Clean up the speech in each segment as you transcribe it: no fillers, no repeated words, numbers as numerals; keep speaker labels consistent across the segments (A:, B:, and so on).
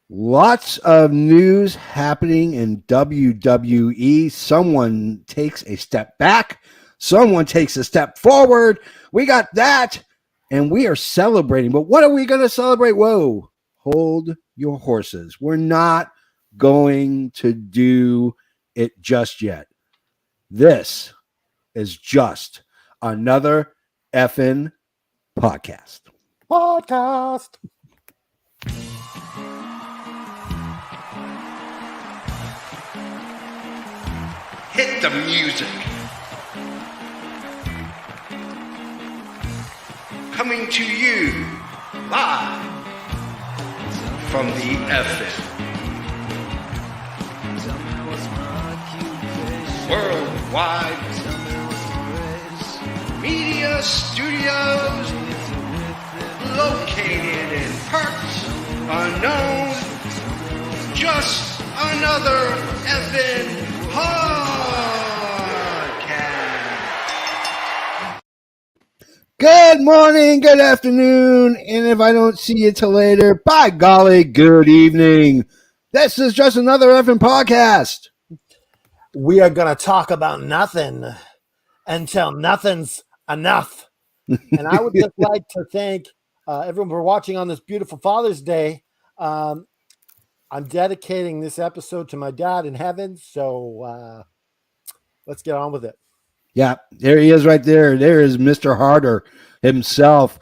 A: Lots of news happening in WWE. Someone takes a step back, someone takes a step forward. We got that, and we are celebrating. But what are we going to celebrate? Whoa, hold your horses. We're not going to do it just yet. This is just another effing podcast.
B: Hit the music. Coming to you live from the FM Worldwide Media Studios, located in parts unknown. Just another effing podcast.
A: Good morning, good afternoon, and if I don't see you till later, by golly, good evening. This is just another effing podcast.
C: We are going to talk about nothing until nothing's enough. And I would just like to thank everyone for watching on this beautiful Father's Day. I'm dedicating this episode to my dad in heaven, so let's get on with it.
A: Yeah, there he is right there. There is Mr. Harder himself,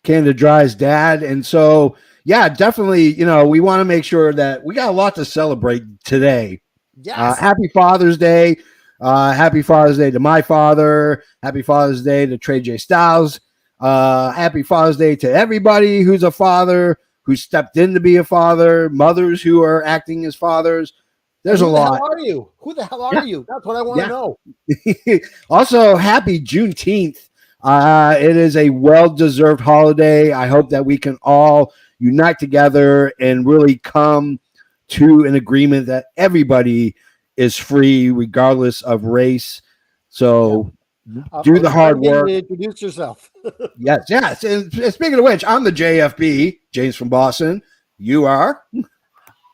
A: Canada Dry's dad. And so, yeah, definitely, we want to make sure that we got a lot to celebrate today.
C: Yes.
A: Happy Father's Day. Happy Father's Day to my father. Happy Father's Day to Trey J. Styles. Happy Father's Day to everybody who's a father, who stepped in to be a father, mothers who are acting as fathers. There's a lot.
C: Who the hell are you? That's what I want to know.
A: Also, happy Juneteenth. It is a well-deserved holiday. I hope that we can all unite together and really come to an agreement that everybody is free regardless of race. So do the hard work.
C: Introduce yourself.
A: Yes. And speaking of which, I'm the JFB, James from Boston. You are?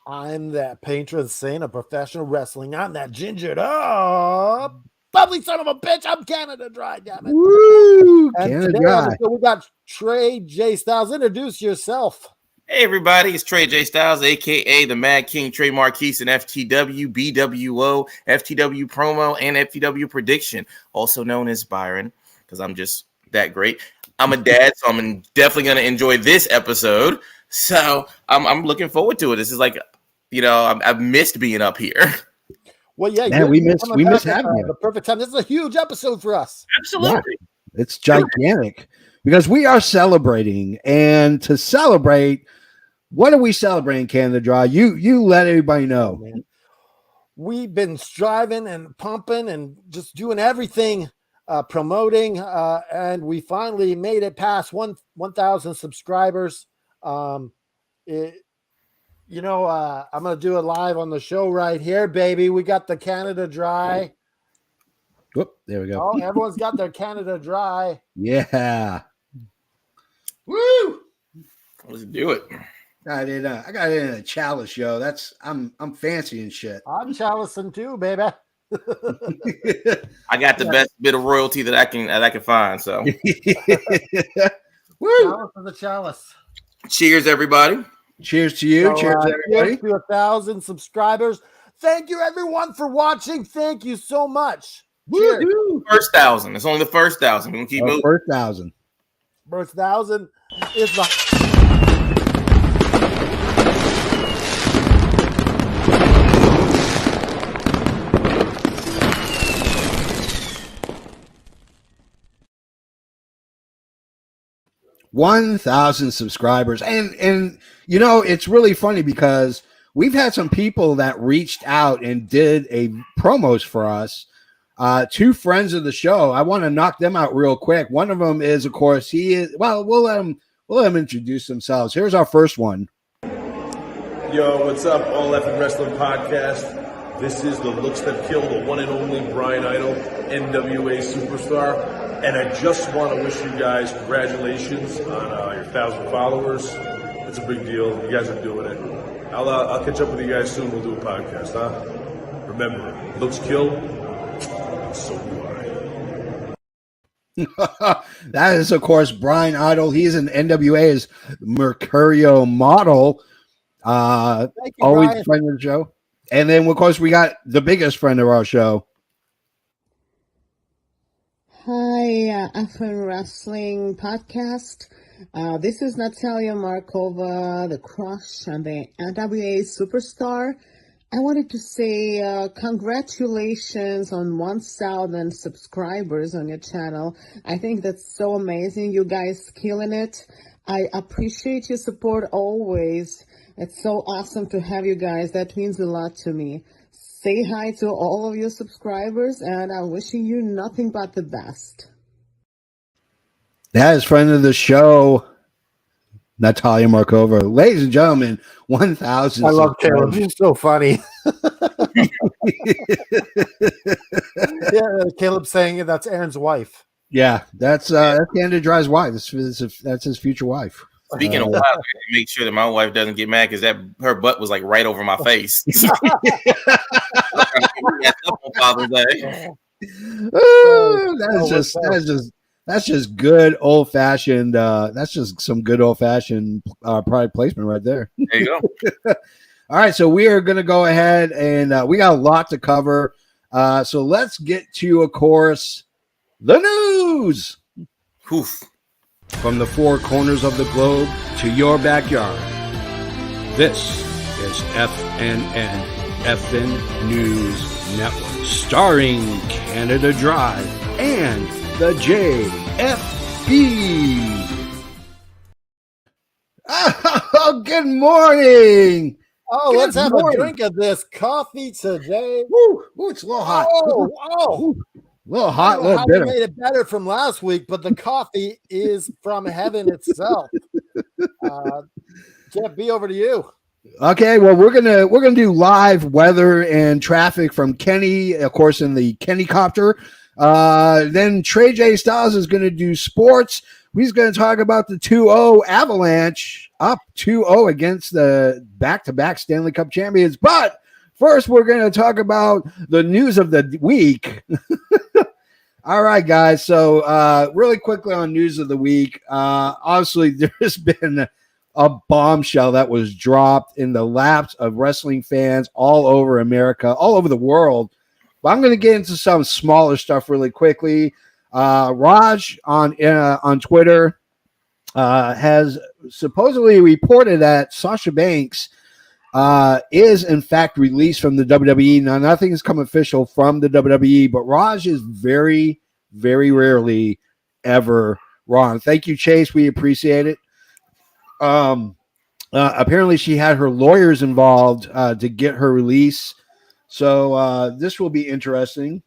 C: I'm that patron saint of professional wrestling. I'm that gingered up, bubbly son of a bitch. I'm Canada Dry, damn it.
A: Woo!
C: And
A: Canada
C: today
A: Dry.
C: we got Trey J. Styles. Introduce yourself.
D: Hey everybody, it's Trey J. Styles, aka the Mad King, Trey Marquise, and FTW, BWO, FTW Promo, and FTW Prediction, also known as Byron, because I'm just that great. I'm a dad, so I'm definitely going to enjoy this episode. So I'm looking forward to it. This is like, I've missed being up here.
C: Well, yeah,
A: man, we miss having you.
C: The perfect time. This is a huge episode for us.
D: Absolutely,
A: yeah, it's gigantic because we are celebrating, and to celebrate. What are we celebrating, Canada Dry? You let everybody know.
C: Man. We've been striving and pumping and just doing everything, promoting, and we finally made it past 1,000 subscribers. I'm going to do it live on the show right here, baby. We got the Canada Dry.
A: Whoop, there we go.
C: Oh, everyone's got their Canada Dry.
A: Yeah.
D: Woo! Let's do it.
A: I got it in a chalice, yo. I'm fancy and shit.
C: I'm chalicing too, baby.
D: I got the best bit of royalty that I can find. So,
C: woo! Chalice of the chalice.
D: Cheers, everybody.
A: Cheers to you.
C: So,
A: cheers, everybody.
C: To 1,000 subscribers. Thank you, everyone, for watching. Thank you so much.
D: Cheers. First 1,000. It's only the first 1,000. We're gonna keep moving.
A: First 1,000.
C: First 1,000 is the.
A: $1,000 subscribers. And it's really funny because we've had some people that reached out and did a promos for us. Two friends of the show. I want to knock them out real quick. One of them is, of course, we'll let them introduce themselves. Here's our first one.
E: Yo, what's up, All Effing Wrestling Podcast? This is the Looks That Kill, the one and only Brian Idol, NWA superstar. And I just want to wish you guys congratulations on your 1,000 followers. It's a big deal. You guys are doing it. I'll catch up with you guys soon. We'll do a podcast, huh? Remember, looks kill, so do I.
A: That is, of course, Brian Idol. He's an NWA's Mercurio model.
C: Thank you,
A: Always
C: Brian.
A: a friend of the show. And then, of course, we got the biggest friend of our show.
F: Hi, FN Wrestling Podcast. This is Natalia Markova, the Crush and the NWA Superstar. I wanted to say congratulations on 1,000 subscribers on your channel. I think that's so amazing. You guys killing it. I appreciate your support always. It's so awesome to have you guys. That means a lot to me. Say hi to all of your subscribers, and I'm wishing you nothing but the best.
A: That is friend of the show, Natalia Markova. Ladies and gentlemen, 1,000.
C: I love Caleb. He's so funny. Yeah, Caleb saying that's Aaron's wife.
A: Yeah, that's Canada Dry's wife. That's his future wife.
D: Speaking of wife, I gotta make sure that my wife doesn't get mad because her butt was like right over my face.
A: That's just good old fashioned. That's just some good old fashioned product placement right there.
D: There you go.
A: All right, so we are going to go ahead and we got a lot to cover. So let's get to, of course, the news.
D: Oof.
A: From the four corners of the globe to your backyard. This is FNN, FN News Network, starring Canada Drive and the JFB. Oh, good morning.
C: Oh,
A: Good
C: let's have
A: morning.
C: a drink of this coffee today.
A: Woo, it's a little hot.
C: Oh,
A: A little
C: I
A: hot, a
C: don't know
A: little
C: how we
A: bitter.
C: made it better from last week, but the coffee is from heaven itself. Jeff, be over to you.
A: Okay, well, we're gonna do live weather and traffic from Kenny, of course, in the Kenny copter. Then Trey J Styles is gonna do sports. He's gonna talk about the 2-0 Avalanche up 2-0 against the back-to-back Stanley Cup champions. But first, we're gonna talk about the news of the week. All right, guys. So really quickly on news of the week. Obviously, there's been a bombshell that was dropped in the laps of wrestling fans all over America, all over the world. But I'm going to get into some smaller stuff really quickly. Raj on Twitter has supposedly reported that Sasha Banks is in fact released from the WWE. Now, nothing has come official from the WWE, but Raj is very, very rarely ever wrong. Thank you, Chase. We appreciate it. Apparently she had her lawyers involved to get her release. So this will be interesting.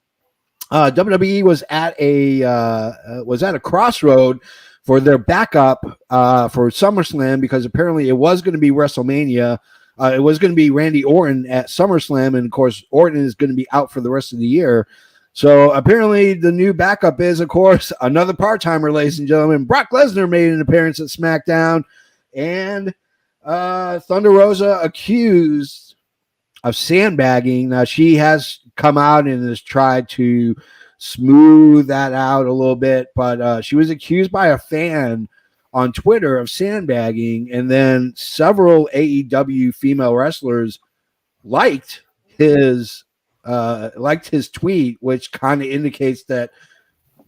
A: WWE was at a crossroad for their backup for SummerSlam, because apparently it was going to be WrestleMania. It was going to be Randy Orton at SummerSlam, and of course Orton is going to be out for the rest of the year. So apparently the new backup is, of course, another part-timer, ladies and gentlemen. Brock Lesnar made an appearance at SmackDown, and Thunder Rosa accused of sandbagging. Now, she has come out and has tried to smooth that out a little bit, but she was accused by a fan on Twitter of sandbagging, and then several AEW female wrestlers liked his tweet, which kind of indicates that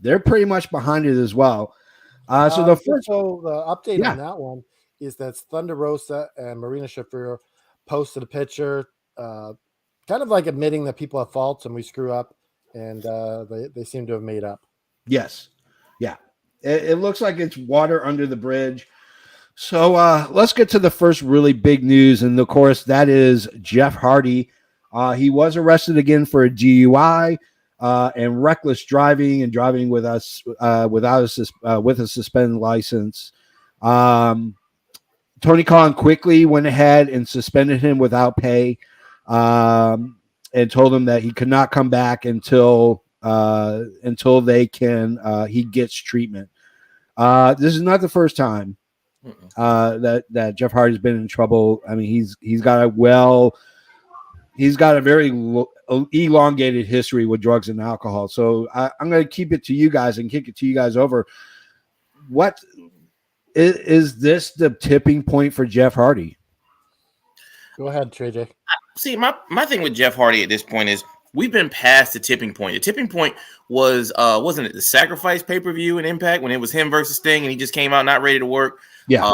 A: they're pretty much behind it as well. So the
C: update
A: Yeah.
C: on that one is that Thunder Rosa and Marina Shafir posted a picture, kind of like admitting that people have faults and we screw up, and they seem to have made up.
A: Yes. Yeah. It looks like it's water under the bridge. So let's get to the first really big news. And of course, that is Jeff Hardy. He was arrested again for a DUI and reckless driving, and driving with us with a suspended license. Tony Khan quickly went ahead and suspended him without pay, and told him that he could not come back until he gets treatment. This is not the first time that Jeff Hardy's been in trouble. I mean, he's got a very elongated history with drugs and alcohol. So I'm going to keep it to you guys and kick it to you guys over. What is this the tipping point for Jeff Hardy?
C: Go ahead, Trey J.
D: See, my thing with Jeff Hardy at this point is we've been past the tipping point. The tipping point was wasn't it the Sacrifice pay-per-view in Impact when it was him versus Sting and he just came out not ready to work?
A: Yeah.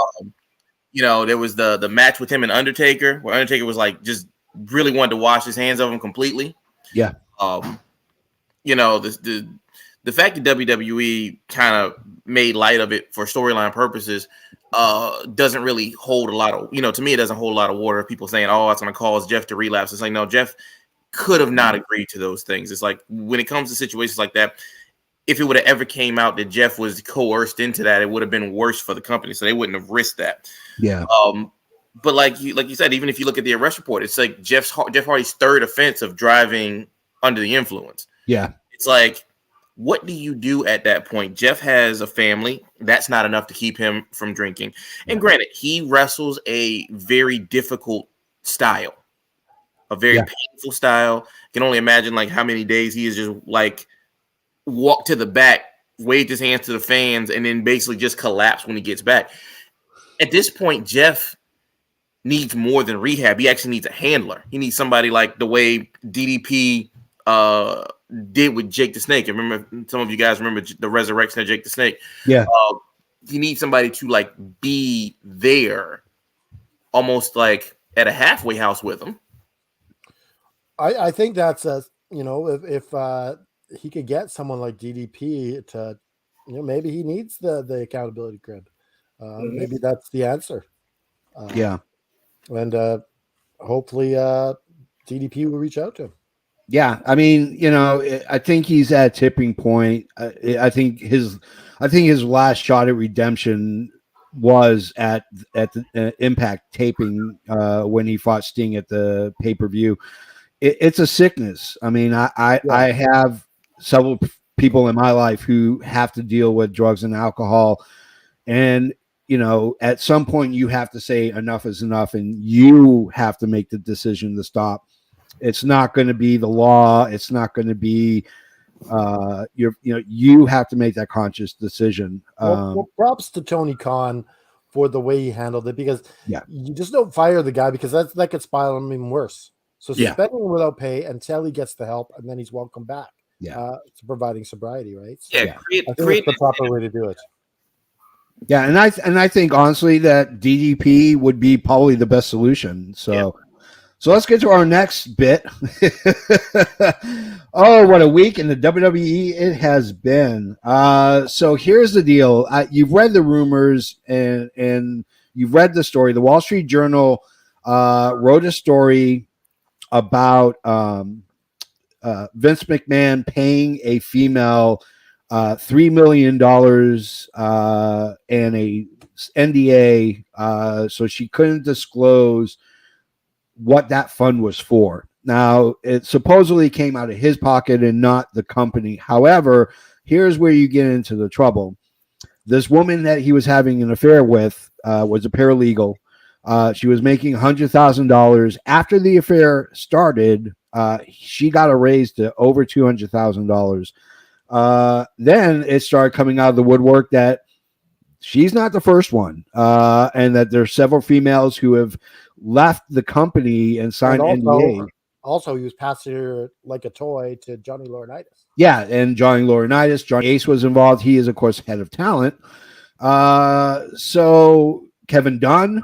D: There was the match with him and Undertaker where Undertaker was like just really wanted to wash his hands of him completely.
A: Yeah.
D: The fact that WWE kind of made light of it for storyline purposes doesn't really hold a lot of, to me, it doesn't hold a lot of water. People saying, oh, that's going to cause Jeff to relapse. It's like, no, Jeff could have not agreed to those things. It's like when it comes to situations like that, if it would have ever came out that Jeff was coerced into that, it would have been worse for the company. So they wouldn't have risked that.
A: Yeah.
D: But like you said, even if you look at the arrest report, it's like Jeff Hardy's third offense of driving under the influence.
A: Yeah.
D: It's like, what do you do at that point? Jeff has a family. That's not enough to keep him from drinking. And granted, he wrestles a very difficult style, a very painful style. I can only imagine like how many days he is just like walk to the back, waved his hands to the fans, and then basically just collapse when he gets back. At this point, Jeff needs more than rehab. He actually needs a handler. He needs somebody like the way DDP did with Jake the Snake. I remember some of you guys remember the resurrection of Jake the Snake.
A: Yeah.
D: He needs somebody to like be there almost like at a halfway house with him.
C: I think that's if he could get someone like DDP to, maybe he needs the accountability grid. Maybe that's the answer. And hopefully DDP will reach out to him.
A: Yeah, I mean, I think he's at a tipping point. I think his last shot at redemption was at the Impact taping when he fought Sting at the pay-per-view. It's a sickness. I mean, I have several people in my life who have to deal with drugs and alcohol, and at some point you have to say enough is enough, and you have to make the decision to stop. It's not going to be the law. It's not going to be you have to make that conscious decision.
C: Well, props to Tony Khan for the way he handled it, because you just don't fire the guy, because that could spiral him even worse. So suspending him without pay until he gets the help, and then he's welcome back. To providing sobriety, right? So,
D: I think
C: it's the proper way to do it.
A: Yeah, and I think honestly that DDP would be probably the best solution. So let's get to our next bit. Oh, what a week in the WWE it has been. So here's the deal. You've read the rumors and you've read the story. The Wall Street Journal wrote a story about Vince McMahon paying a female $3 million and a NDA so she couldn't disclose what that fund was for. Now, it supposedly came out of his pocket and not the company. However, here's where you get into the trouble. This woman that he was having an affair with was a paralegal. She was making $100,000. After the affair started, she got a raise to over $200,000. Then it started coming out of the woodwork that she's not the first one, and that there's several females who have left the company and signed NDAs.
C: Also, he was passing her like a toy to Johnny Laurinaitis.
A: Yeah, and Johnny Laurinaitis, Johnny Ace was involved. He is, of course, head of talent. So Kevin Dunn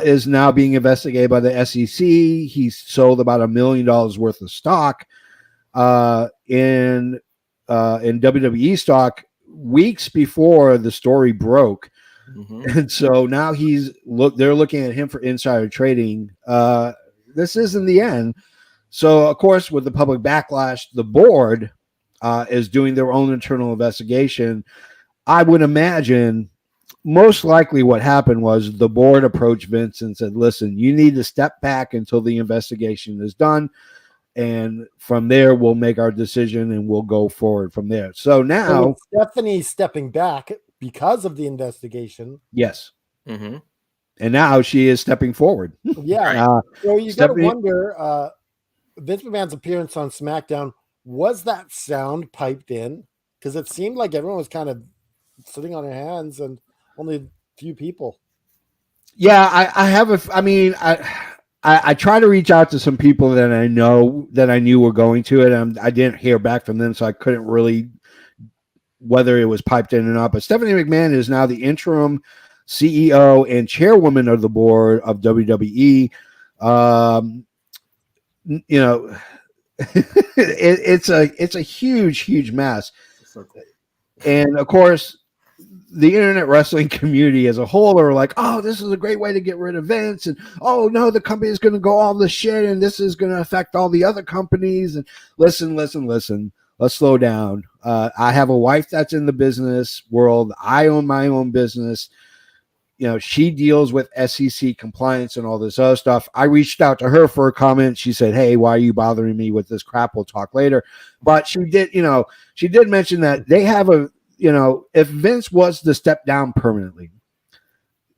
A: is now being investigated by the SEC. He sold about $1 million worth of stock in WWE stock weeks before the story broke. And so now they're looking at him for insider trading. This isn't the end. So, of course, with the public backlash, the board is doing their own internal investigation. I would imagine most likely what happened was the board approached Vince and said, listen, you need to step back until the investigation is done. And from there, we'll make our decision and we'll go forward from there. So now
C: Stephanie stepping back because of the investigation.
A: Yes.
D: Mm-hmm.
A: And now she is stepping forward.
C: Yeah.
A: Uh,
C: So you got to
A: Stephanie-
C: wonder, Vince McMahon's appearance on SmackDown, was that sound piped in? Because it seemed like everyone was kind of sitting on their hands and only a few people.
A: Yeah, I try to reach out to some people that I know that I knew were going to it, and I didn't hear back from them, so I couldn't really whether it was piped in or not. But Stephanie McMahon is now the interim CEO and chairwoman of the board of WWE. You know, it's a huge mess, and of course, the internet wrestling community as a whole are like, oh, this is a great way to get rid of Vince, and oh no, the company is going to go all this shit, and this is going to affect all the other companies. And listen, let's slow down. I have a wife that's in the business world. I own my own business. You know, she deals with SEC compliance and all this other stuff. I reached out to her for a comment. She said, hey, why are you bothering me with this crap? We'll talk later. But she did mention that they have if Vince was to step down permanently,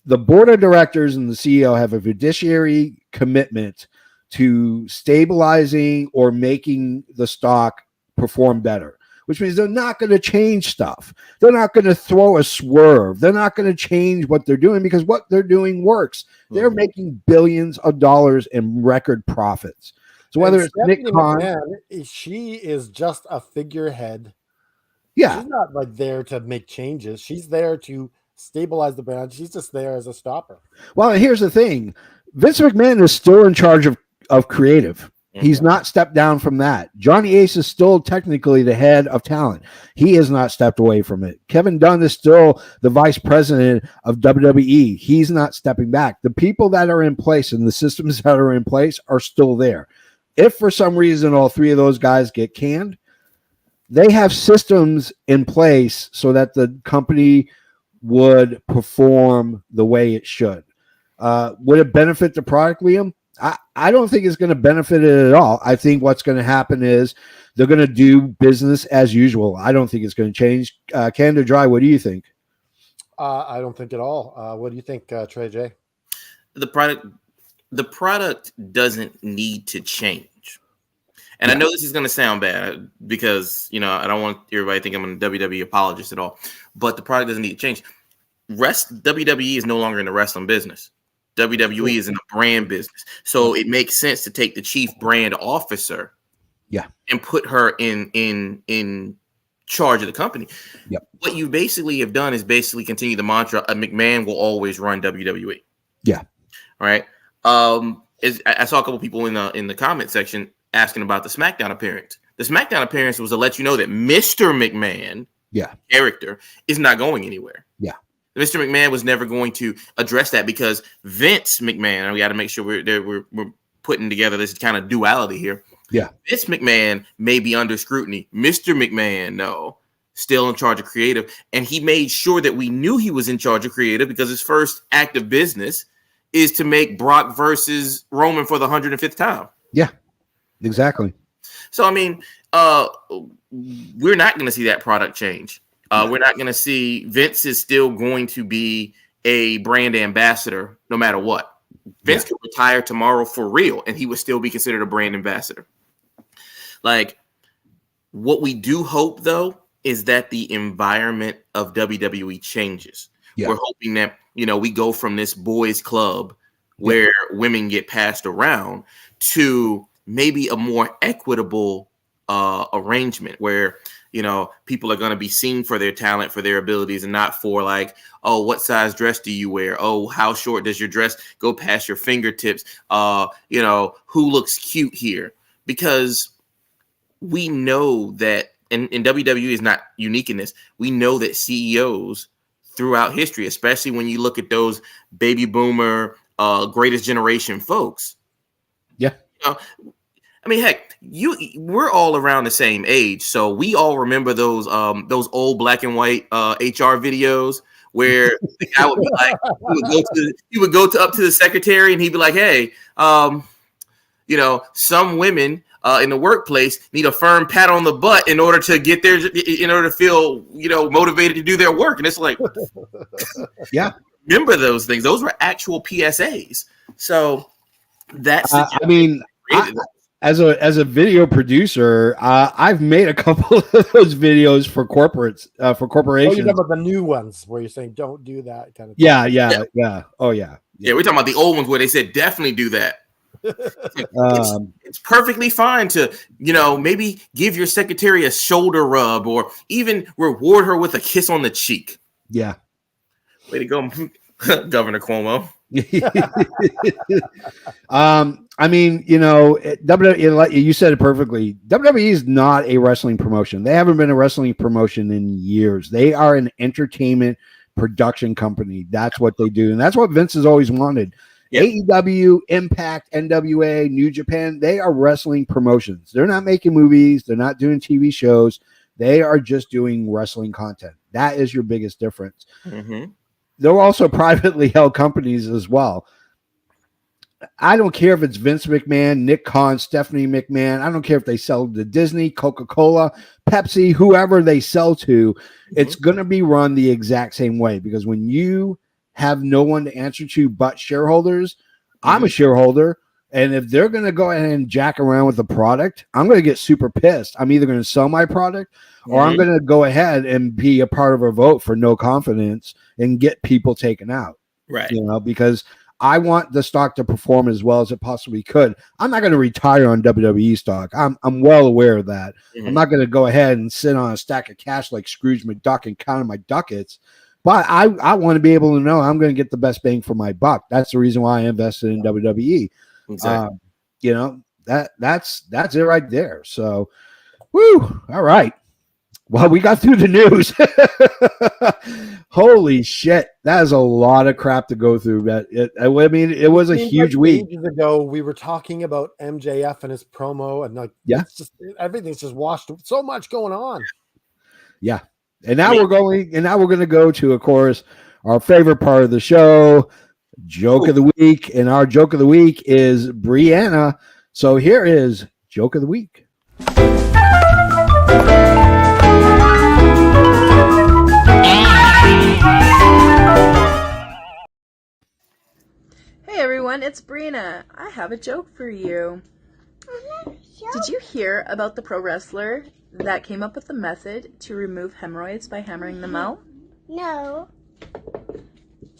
A: the board of directors and the CEO have a fiduciary commitment to stabilizing or making the stock perform better, which means they're not going to change stuff. They're not going to throw a swerve. They're not going to change what they're doing because what they're doing works. They're making billions of dollars in record profits. So whether it's Nick Khan,
C: McMahon, she is just a figurehead.
A: yeah,
C: She's not like there to make changes. She's there to stabilize the brand. She's just there as a stopper.
A: well, here's the thing. Vince McMahon is still in charge of creative. He's not stepped down from that. Johnny Ace is still technically the head of talent. He has not stepped away from it. Kevin Dunn is still the vice president of WWE. He's not stepping back. The people that are in place and the systems that are in place are still there. If for some reason all three of those guys get canned, they have systems in place so that the company would perform the way it should. Would it benefit the product, Liam? I don't think it's going to benefit it at all. I think what's going to happen is they're going to do business as usual. I don't think it's going to change. Canada Dry, what do you think?
C: I don't think at all. What do you think, Trey J?
D: The product doesn't need to change. And I know this is going to sound bad because, I don't want everybody to think I'm a WWE apologist at all, but the product doesn't need to change. WWE is no longer in the wrestling business. WWE is in the brand business. So it makes sense to take the chief brand officer and put her in charge of the company.
A: Yep.
D: What you basically have done is continue the mantra, McMahon will always run WWE.
A: Yeah.
D: All right. I saw a couple people in the comment section asking about the SmackDown appearance. The SmackDown appearance was to let you know that Mr. McMahon character is not going anywhere.
A: Yeah.
D: Mr. McMahon was never going to address that because Vince McMahon, and we got to make sure we're putting together this kind of duality here.
A: Yeah.
D: Vince McMahon may be under scrutiny. Mr. McMahon, no, still in charge of creative. And he made sure that we knew he was in charge of creative because his first act of business is to make Brock versus Roman for the 105th time.
A: Yeah, exactly.
D: So, I mean, we're not going to see that product change. We're not going to see Vince is still going to be a brand ambassador no matter what. Vince could retire tomorrow for real, and he would still be considered a brand ambassador. Like, what we do hope, though, is that the environment of WWE changes. Yeah. We're hoping that, we go from this boys' club where women get passed around to maybe a more equitable arrangement where people are going to be seen for their talent, for their abilities, and not for like, oh, what size dress do you wear? Oh, how short does your dress go past your fingertips? Who looks cute here? Because we know that, and WWE is not unique in this, we know that CEOs throughout history, especially when you look at those baby boomer, greatest generation folks. Yeah. I mean, heck, we're all around the same age, so we all remember those old black and white HR videos where the guy would be like, he would go up to the secretary and he'd be like, hey, some women in the workplace need a firm pat on the butt in order to feel motivated to do their work, and it's like, remember those things. Those were actual PSAs. So that's
A: I mean, as a video producer, I've made a couple of those videos for corporates, for
C: Oh,
A: corporations.
C: you talking about the new ones where you're saying don't do that kind of thing.
A: Yeah. Oh yeah.
D: Yeah, we're talking about the old ones where they said definitely do that. It's perfectly fine to, maybe give your secretary a shoulder rub or even reward her with a kiss on the cheek.
A: Yeah.
D: Way to go, Governor Cuomo.
A: I mean, WWE, you said it perfectly. WWE is not a wrestling promotion. They haven't been a wrestling promotion in years. They are an entertainment production company. That's what they do. And that's what Vince has always wanted. Yep. AEW, Impact, NWA, New Japan, they are wrestling promotions. They're not making movies. They're not doing TV shows. They are just doing wrestling content. That is your biggest difference.
D: Mm-hmm.
A: They're also privately held companies as well. I don't care if it's Vince McMahon, Nick Khan, Stephanie McMahon. I don't care if they sell to Disney, Coca-Cola, Pepsi, whoever they sell to. It's going to be run the exact same way, because when you have no one to answer to but shareholders, I'm a shareholder. And if they're going to go ahead and jack around with the product, I'm going to get super pissed. I'm either going to sell my product or I'm going to go ahead and be a part of a vote for no confidence and get people taken out.
D: Right.
A: Because I want the stock to perform as well as it possibly could. I'm not going to retire on WWE stock. I'm well aware of that. I'm not going to go ahead and sit on a stack of cash like Scrooge McDuck and count my ducats. But I want to be able to know I'm going to get the best bang for my buck. That's the reason why I invested in WWE.
D: Exactly.
A: That's it right there. So, woo! All right. Well, we got through the news. Holy shit, that is a lot of crap to go through. But it was a huge week.
C: Ages ago, we were talking about MJF and his promo, and everything's just washed. So much going on.
A: Yeah, and now we're going to go to, of course, our favorite part of the show. Joke of the week, and our joke of the week is Brianna. So here is joke of the week.
G: Hey everyone, it's Brianna. I have a joke for you. Did you hear about the pro wrestler that came up with the method to remove hemorrhoids by hammering them out?
H: No.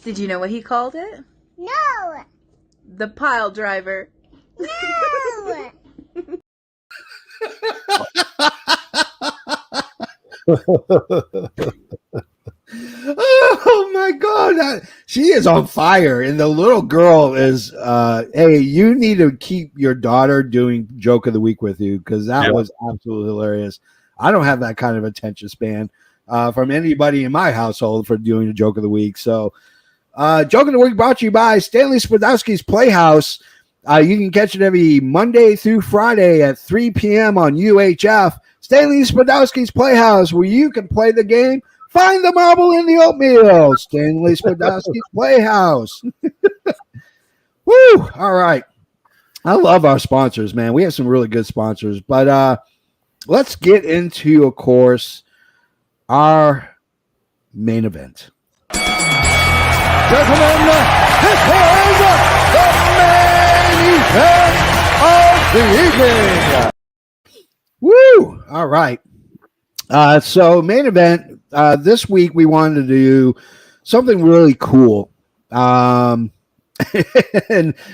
G: Did you know what he called it?
H: No.
G: The pile driver.
H: No.
A: Oh my god, she is on fire, and the little girl is hey, you need to keep your daughter doing joke of the week with you, because that was absolutely hilarious. I don't have that kind of attention span from anybody in my household for doing a joke of the week. So joke of the week brought to you by Stanley Spadowski's Playhouse. You can catch it every Monday through Friday at 3 p.m. on UHF. Stanley Spadowski's Playhouse, where you can play the game. Find the marble in the oatmeal. Stanley Spadowski's Playhouse. Woo! All right. I love our sponsors, man. We have some really good sponsors. But let's get into, of course, our main event. Gentlemen, this is the main event of the evening. Woo! All right. So main event, this week we wanted to do something really cool. And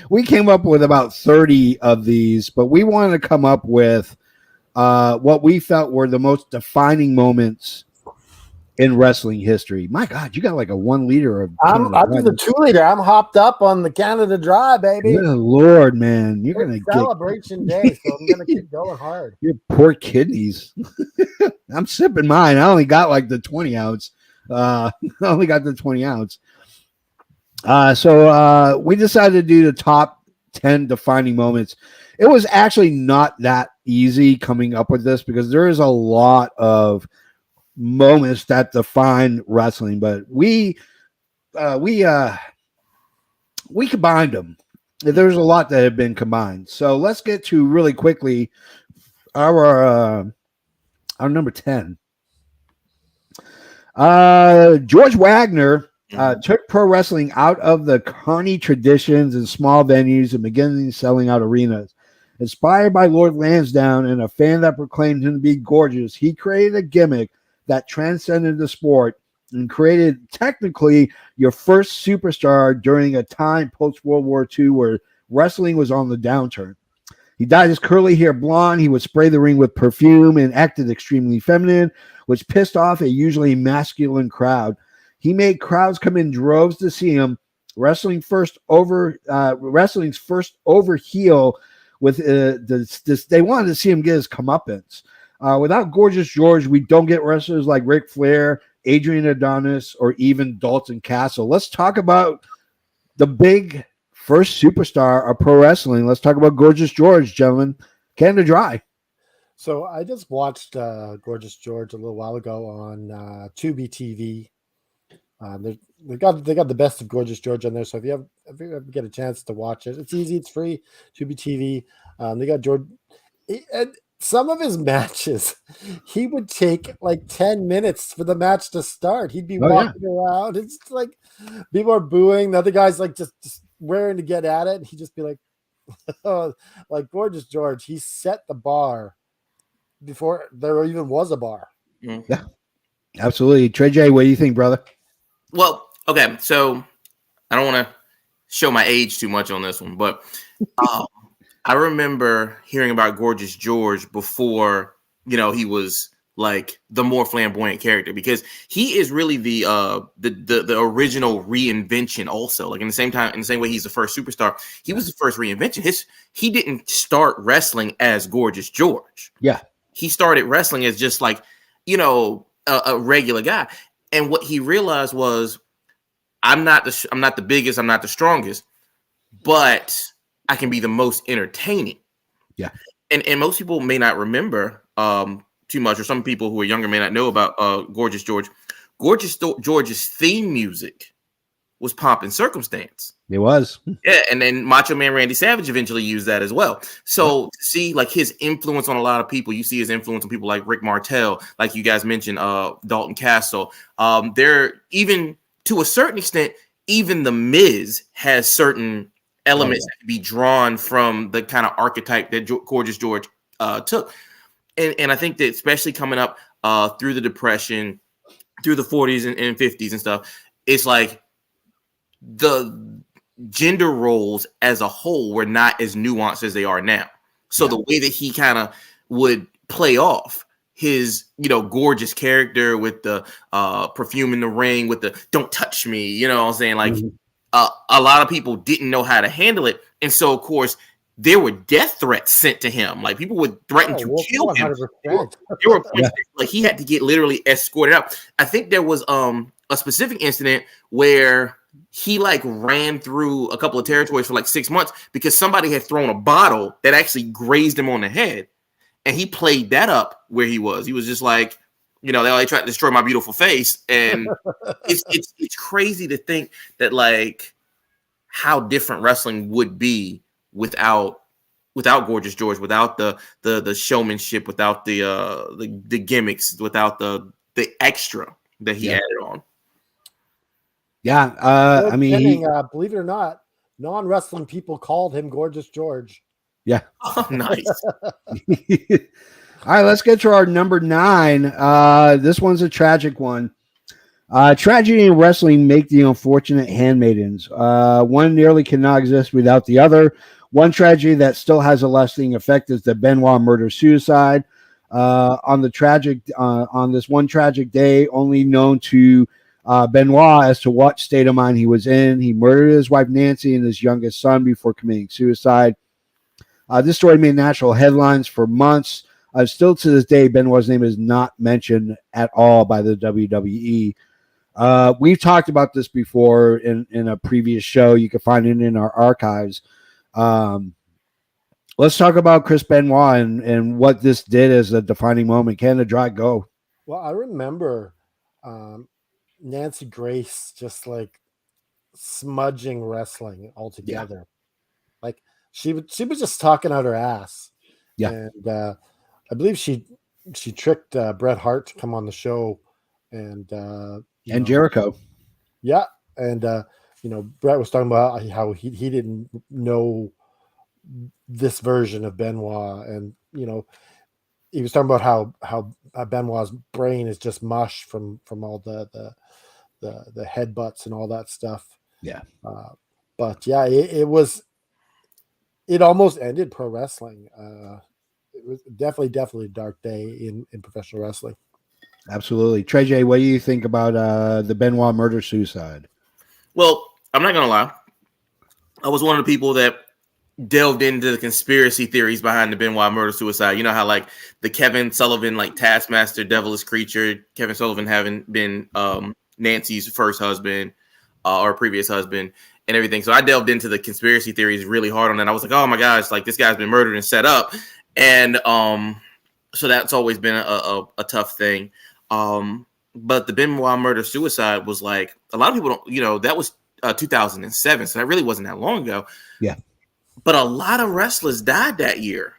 A: we came up with about 30 of these, but we wanted to come up with what we felt were the most defining moments in wrestling history. My God, you got like a 1 liter of.
C: I'm the 2 liter. I'm hopped up on the Canada Dry, baby.
A: Good Lord, man, you're gonna
C: celebration day, so I'm gonna keep going hard.
A: Your poor kidneys. I'm sipping mine. I only got like the 20 ounce. I only got the 20 ounce. So we decided to do the top 10 defining moments. It was actually not that easy coming up with this, because there is a lot of moments that define wrestling, but we combined them. There's a lot that have been combined. So let's get to really quickly our number 10. George Wagner took pro wrestling out of the carny traditions and small venues and beginning selling out arenas. Inspired by Lord Lansdowne and a fan that proclaimed him to be gorgeous, he created a gimmick that transcended the sport and created technically your first superstar during a time post-World War II where wrestling was on the downturn. He dyed his curly hair blonde. He would spray the ring with perfume and acted extremely feminine, which pissed off a usually masculine crowd. He made crowds come in droves to see him. Wrestling's first over heel with this. They wanted to see him get his comeuppance. Without Gorgeous George, we don't get wrestlers like Ric Flair, Adrian Adonis, or even Dalton Castle. Let's talk about the big first superstar of pro wrestling. Let's talk about Gorgeous George, gentlemen. Canada Dry.
C: So I just watched Gorgeous George a little while ago on Tubi TV. They got the best of Gorgeous George on there. So if you ever get a chance to watch it, it's easy, it's free. Tubi TV. They got George. And some of his matches, he would take like 10 minutes for the match to start. He'd be walking around. It's like people are booing. The other guy's like just raring to get at it. And he'd just be like, oh, like Gorgeous George, he set the bar before there even was a bar.
A: Yeah, absolutely. Trey J, what do you think, brother?
D: Well, okay, so I don't want to show my age too much on this one, but I remember hearing about Gorgeous George before, he was like the more flamboyant character, because he is really the original reinvention also. Like in the same way he's the first superstar, he was the first reinvention. He didn't start wrestling as Gorgeous George.
A: Yeah.
D: He started wrestling as just like, a regular guy. And what he realized was, I'm not the biggest, I'm not the strongest, but I can be the most entertaining.
A: Yeah.
D: And most people may not remember too much, or some people who are younger may not know about Gorgeous George. Gorgeous George's theme music was Pomp and Circumstance.
A: It was.
D: Yeah, and then Macho Man Randy Savage eventually used that as well. So see, like his influence on a lot of people. You see his influence on people like Rick Martel, like you guys mentioned, Dalton Castle. They're even to a certain extent, even the Miz has certain elements that can be drawn from the kind of archetype that Gorgeous George took. And I think that especially coming up through the Depression, through the 40s and 50s and stuff, it's like the gender roles as a whole were not as nuanced as they are now. So the way that he kind of would play off his, gorgeous character with the perfume in the ring, with the don't touch me, you know what I'm saying? Like a lot of people didn't know how to handle it. And so, of course, there were death threats sent to him. Like people would threaten to kill him. There were points like he had to get literally escorted out. I think there was a specific incident where he like ran through a couple of territories for like 6 months because somebody had thrown a bottle that actually grazed him on the head. And he played that up where he was. He was just like, they only tried to destroy my beautiful face. And it's crazy to think that like how different wrestling would be without Gorgeous George, without the showmanship, without the gimmicks, without the extra that he added on.
A: Yeah, I mean,
C: believe it or not, non-wrestling people called him Gorgeous George.
A: Yeah.
D: Oh, nice.
A: All right, let's get to our number 9. This one's a tragic one. Tragedy in wrestling make the unfortunate handmaidens. One nearly cannot exist without the other. One tragedy that still has a lasting effect is the Benoit murder-suicide. On this one tragic day, only known to Benoit as to what state of mind he was in. He murdered his wife Nancy and his youngest son before committing suicide. This story made national headlines for months. Still to this day, Benoit's name is not mentioned at all by the WWE. We've talked about this before in a previous show. You can find it in our archives. Let's talk about Chris Benoit and what this did as a defining moment. Canada Dry, go.
C: Well, I remember Nancy Grace just like smudging wrestling altogether. Yeah. Like she was just talking out her ass.
A: Yeah.
C: And I believe she tricked Bret Hart to come on the show and
A: Jericho.
C: Yeah. And Brett was talking about how he didn't know this version of Benoit, and he was talking about how Benoit's brain is just mush from all the headbutts and all that stuff.
A: Yeah.
C: But yeah, it almost ended pro wrestling. It was definitely a dark day in professional wrestling.
A: Absolutely. Trey J, what do you think about the Benoit murder suicide?
D: Well, I'm not gonna lie. I was one of the people that delved into the conspiracy theories behind the Benoit murder suicide. You know how like the Kevin Sullivan, like Taskmaster, devilish creature, Kevin Sullivan having been Nancy's first husband or previous husband and everything. So I delved into the conspiracy theories really hard on that. I was like, oh my gosh, like this guy's been murdered and set up. And so that's always been a tough thing. But the Benoit murder suicide was like, a lot of people don't, that was 2007. So that really wasn't that long ago.
A: Yeah.
D: But a lot of wrestlers died that year.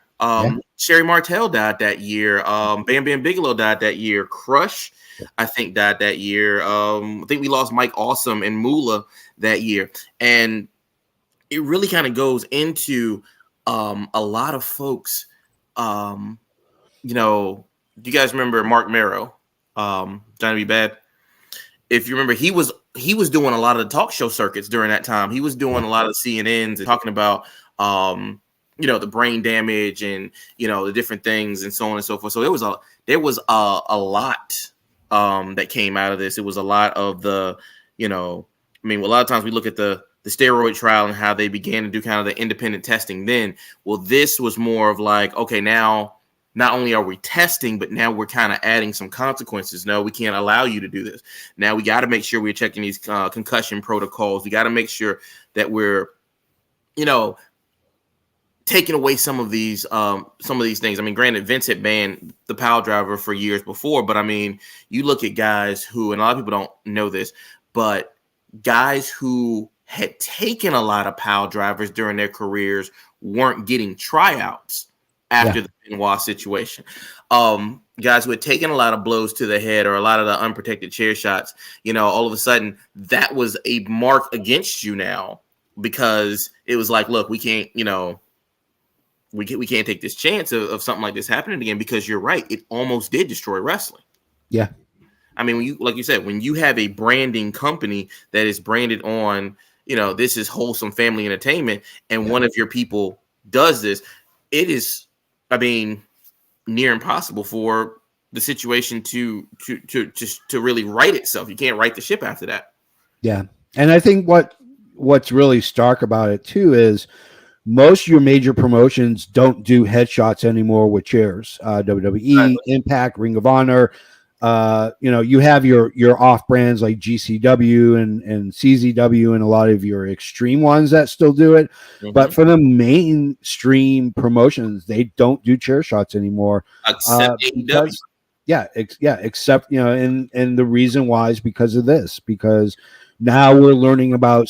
D: Sherry Martel died that year. Bam Bam Bigelow died that year. Crush, I think, died that year. I think we lost Mike Awesome and Moolah that year. And it really kind of goes into a lot of folks. Do you guys remember Mark Merrow, Johnny B. Bad? If you remember, he was doing a lot of the talk show circuits during that time. He was doing a lot of CNNs and talking about the brain damage and the different things and so on and so forth. So there was a lot that came out of this. It was a lot of the a lot of times we look at the steroid trial and how they began to do kind of the independent testing then. Well, this was more of like, okay, now not only are we testing, but now we're kind of adding some consequences. No, we can't allow you to do this. Now we got to make sure we're checking these concussion protocols. We got to make sure that we're, taking away some of these things. I mean, granted, Vince had banned the pile driver for years before, but I mean, you look at guys who, and a lot of people don't know this, but guys who had taken a lot of pile drivers during their careers weren't getting tryouts after the Benoit situation. Guys who had taken a lot of blows to the head or a lot of the unprotected chair shots, all of a sudden that was a mark against you now, because it was like, look, we can't, we can't take this chance of something like this happening again, because you're right. It almost did destroy wrestling.
A: Yeah.
D: I mean, like you said, when you have a branding company that is branded on, this is wholesome family entertainment, and one of your people does this, it is, near impossible for the situation to really right itself. You can't right the ship after that.
A: Yeah. And I think what's really stark about it too is most of your major promotions don't do headshots anymore with chairs. WWE, Impact, Ring of Honor. You have your off brands like GCW and CZW and a lot of your extreme ones that still do it. Mm-hmm. But for the mainstream promotions, they don't do chair shots anymore.
D: Except AEW.
A: Except, and the reason why is because of this, because now we're learning about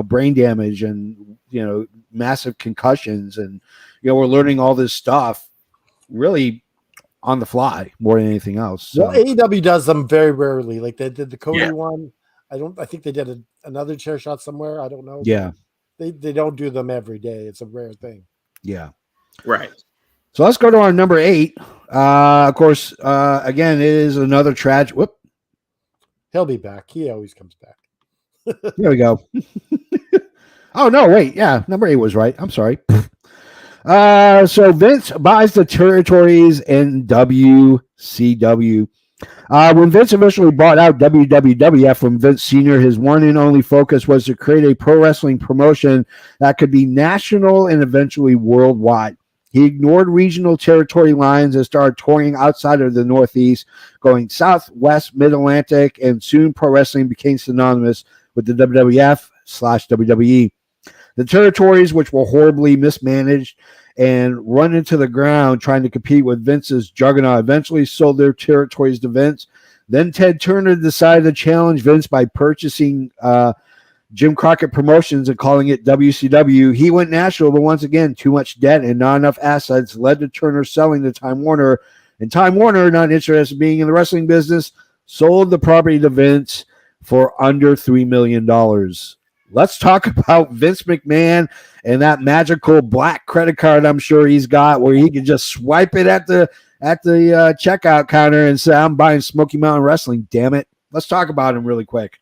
A: brain damage and, massive concussions, and, we're learning all this stuff really on the fly more than anything else. So.
C: Well, AEW does them very rarely. Like they did the Cody one. I think they did another chair shot somewhere. I don't know.
A: Yeah.
C: They don't do them every day. It's a rare thing.
A: Yeah.
D: Right.
A: So let's go to our number 8. Of course, again, it is another tragic. Whoop.
C: He'll be back. He always comes back.
A: There we go. Oh, no, wait. Yeah, number 8 was right. I'm sorry. So Vince buys the territories in WCW. When Vince eventually bought out WWF from Vince Sr., his one and only focus was to create a pro wrestling promotion that could be national and eventually worldwide. He ignored regional territory lines and started touring outside of the Northeast, going south, west, mid-Atlantic, and soon pro wrestling became synonymous with the WWF/WWE. The territories, which were horribly mismanaged and run into the ground trying to compete with Vince's juggernaut, eventually sold their territories to Vince. Then Ted Turner decided to challenge Vince by purchasing Jim Crockett Promotions and calling it WCW. He went national, but once again, too much debt and not enough assets led to Turner selling to Time Warner. And Time Warner, not interested in being in the wrestling business, sold the property to Vince. for under $3 million. Let's talk about Vince McMahon and that magical black credit card I'm sure he's got, where he can just swipe it at the checkout counter and say, "I'm buying Smoky Mountain Wrestling." Damn it! Let's talk about him really quick.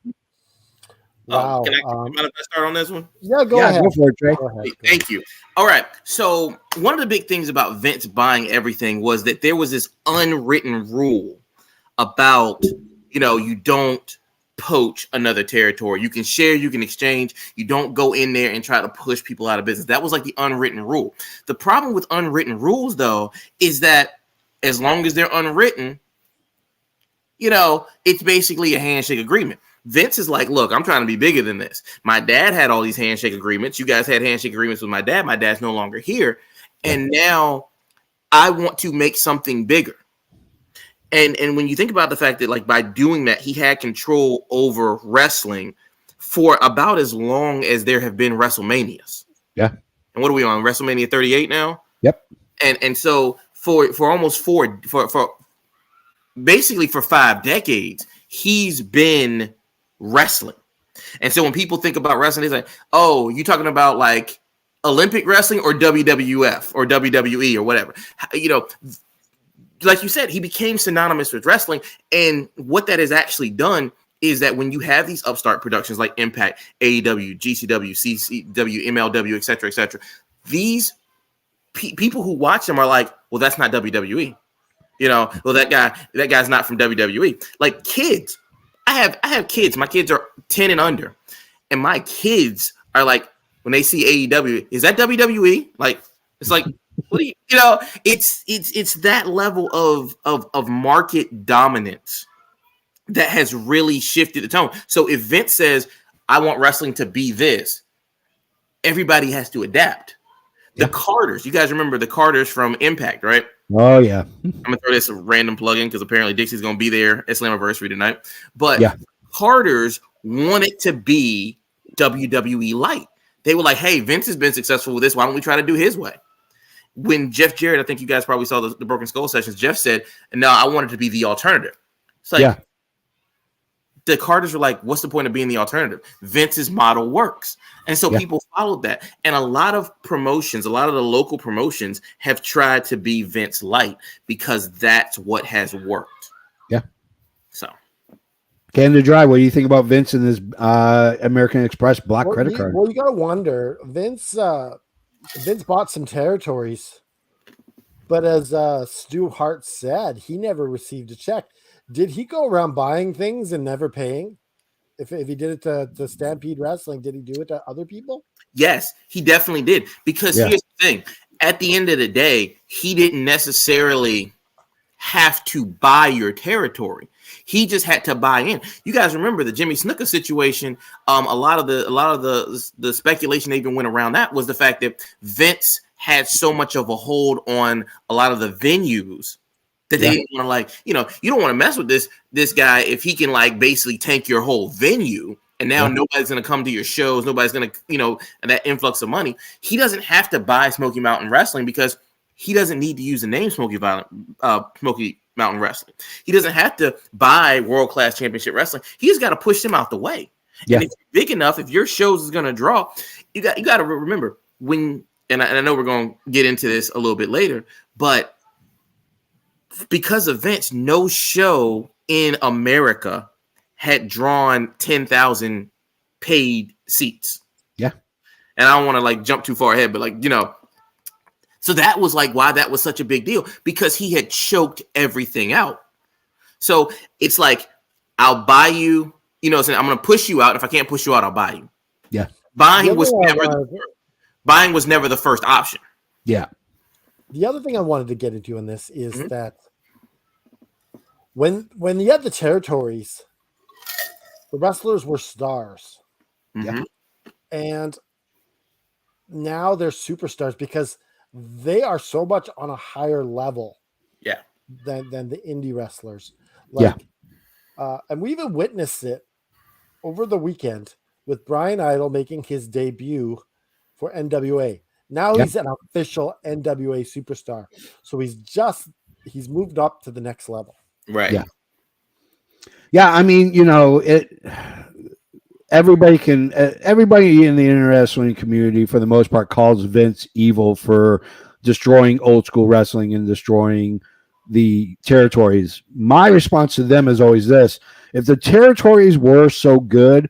C: Wow.
D: Can I start on this one?
C: Yeah, go ahead.
A: Go for it, Trey.
C: Go ahead.
D: Thank you. All right. So one of the big things about Vince buying everything was that there was this unwritten rule about, you don't poach another territory. You can share, you can exchange. You don't go in there and try to push people out of business. That was like the unwritten rule. The problem with unwritten rules, though, is that as long as they're unwritten, it's basically a handshake agreement. Vince is like, look, I'm trying to be bigger than this. My dad had all these handshake agreements. You guys had handshake agreements with my dad. My dad's no longer here. And now I want to make something bigger. And when you think about the fact that, like, by doing that, he had control over wrestling for about as long as there have been WrestleManias.
A: Yeah.
D: And what are we on? WrestleMania 38 now?
A: Yep.
D: And so for almost for basically for 5 decades, he's been wrestling. And so when people think about wrestling, it's like, oh, you talking about like Olympic wrestling or WWF or WWE or whatever. Like you said, he became synonymous with wrestling. And what that has actually done is that when you have these upstart productions like Impact, AEW, GCW, CCW, MLW, et cetera, these people who watch them are like, well, that's not WWE. Well, that guy's not from WWE. Like kids, I have kids. My kids are 10 and under, and my kids are like, when they see AEW, is that WWE? Like, it's like, what do you? It's that level of market dominance that has really shifted the tone. So if Vince says, I want wrestling to be this, everybody has to adapt. The Carters, you guys remember the Carters from Impact, right?
A: Oh, yeah.
D: I'm going to throw this random plug in because apparently Dixie's going to be there at Slammiversary tonight. But Carters wanted to be WWE light. They were like, hey, Vince has been successful with this. Why don't we try to do his way? When Jeff Jarrett, I think you guys probably saw the Broken Skull sessions, Jeff said, no, I wanted to be the alternative. It's like, the Carters were like, what's the point of being the alternative? Vince's model works. And so people followed that. And a lot of promotions, a lot of the local promotions have tried to be Vince light because that's what has worked.
A: Yeah.
D: So.
A: Canada Dry, what do you think about Vince and his American Express black credit card?
C: Well, you got to wonder. Vince bought some territories, but as Stu Hart said, he never received a check. Did he go around buying things and never paying? If he did it to Stampede Wrestling, did he do it to other people?
D: Yes, he definitely did. Because here's the thing. At the end of the day, he didn't necessarily have to buy your territory. He just had to buy in. You guys remember the Jimmy Snuka situation? A lot of the speculation that even went around that was the fact that Vince had so much of a hold on a lot of the venues that they didn't want to, you don't want to mess with this guy if he can basically tank your whole venue. And now nobody's going to come to your shows. Nobody's going to, and that influx of money. He doesn't have to buy Smoky Mountain Wrestling because he doesn't need to use the name Smoky Mountain Wrestling. He doesn't have to buy World Class Championship Wrestling. He just got to push them out the way. Yeah. And if you're big enough, if your shows is going to draw, you got to remember and I know we're going to get into this a little bit later, but because of Vince, no show in America had drawn 10,000 paid seats. Yeah. And I don't want to jump too far ahead, but so that was why that was such a big deal, because he had choked everything out. So it's I'll buy you, I'm going to push you out. If I can't push you out, I'll buy you. Yeah. Buying was never the first option.
A: Yeah.
C: The other thing I wanted to get into in this is that when you had the territories, the wrestlers were stars.
A: Yeah.
C: And now they're superstars because they are so much on a higher level than the indie wrestlers. And we even witnessed it over the weekend with Brian Idol making his debut for NWA. Now he's an official NWA superstar. So he's moved up to the next level.
D: Right.
A: Yeah. Yeah, I mean, everybody in the internet wrestling community, for the most part, calls Vince evil for destroying old school wrestling and destroying the territories. My response to them is always this: if the territories were so good,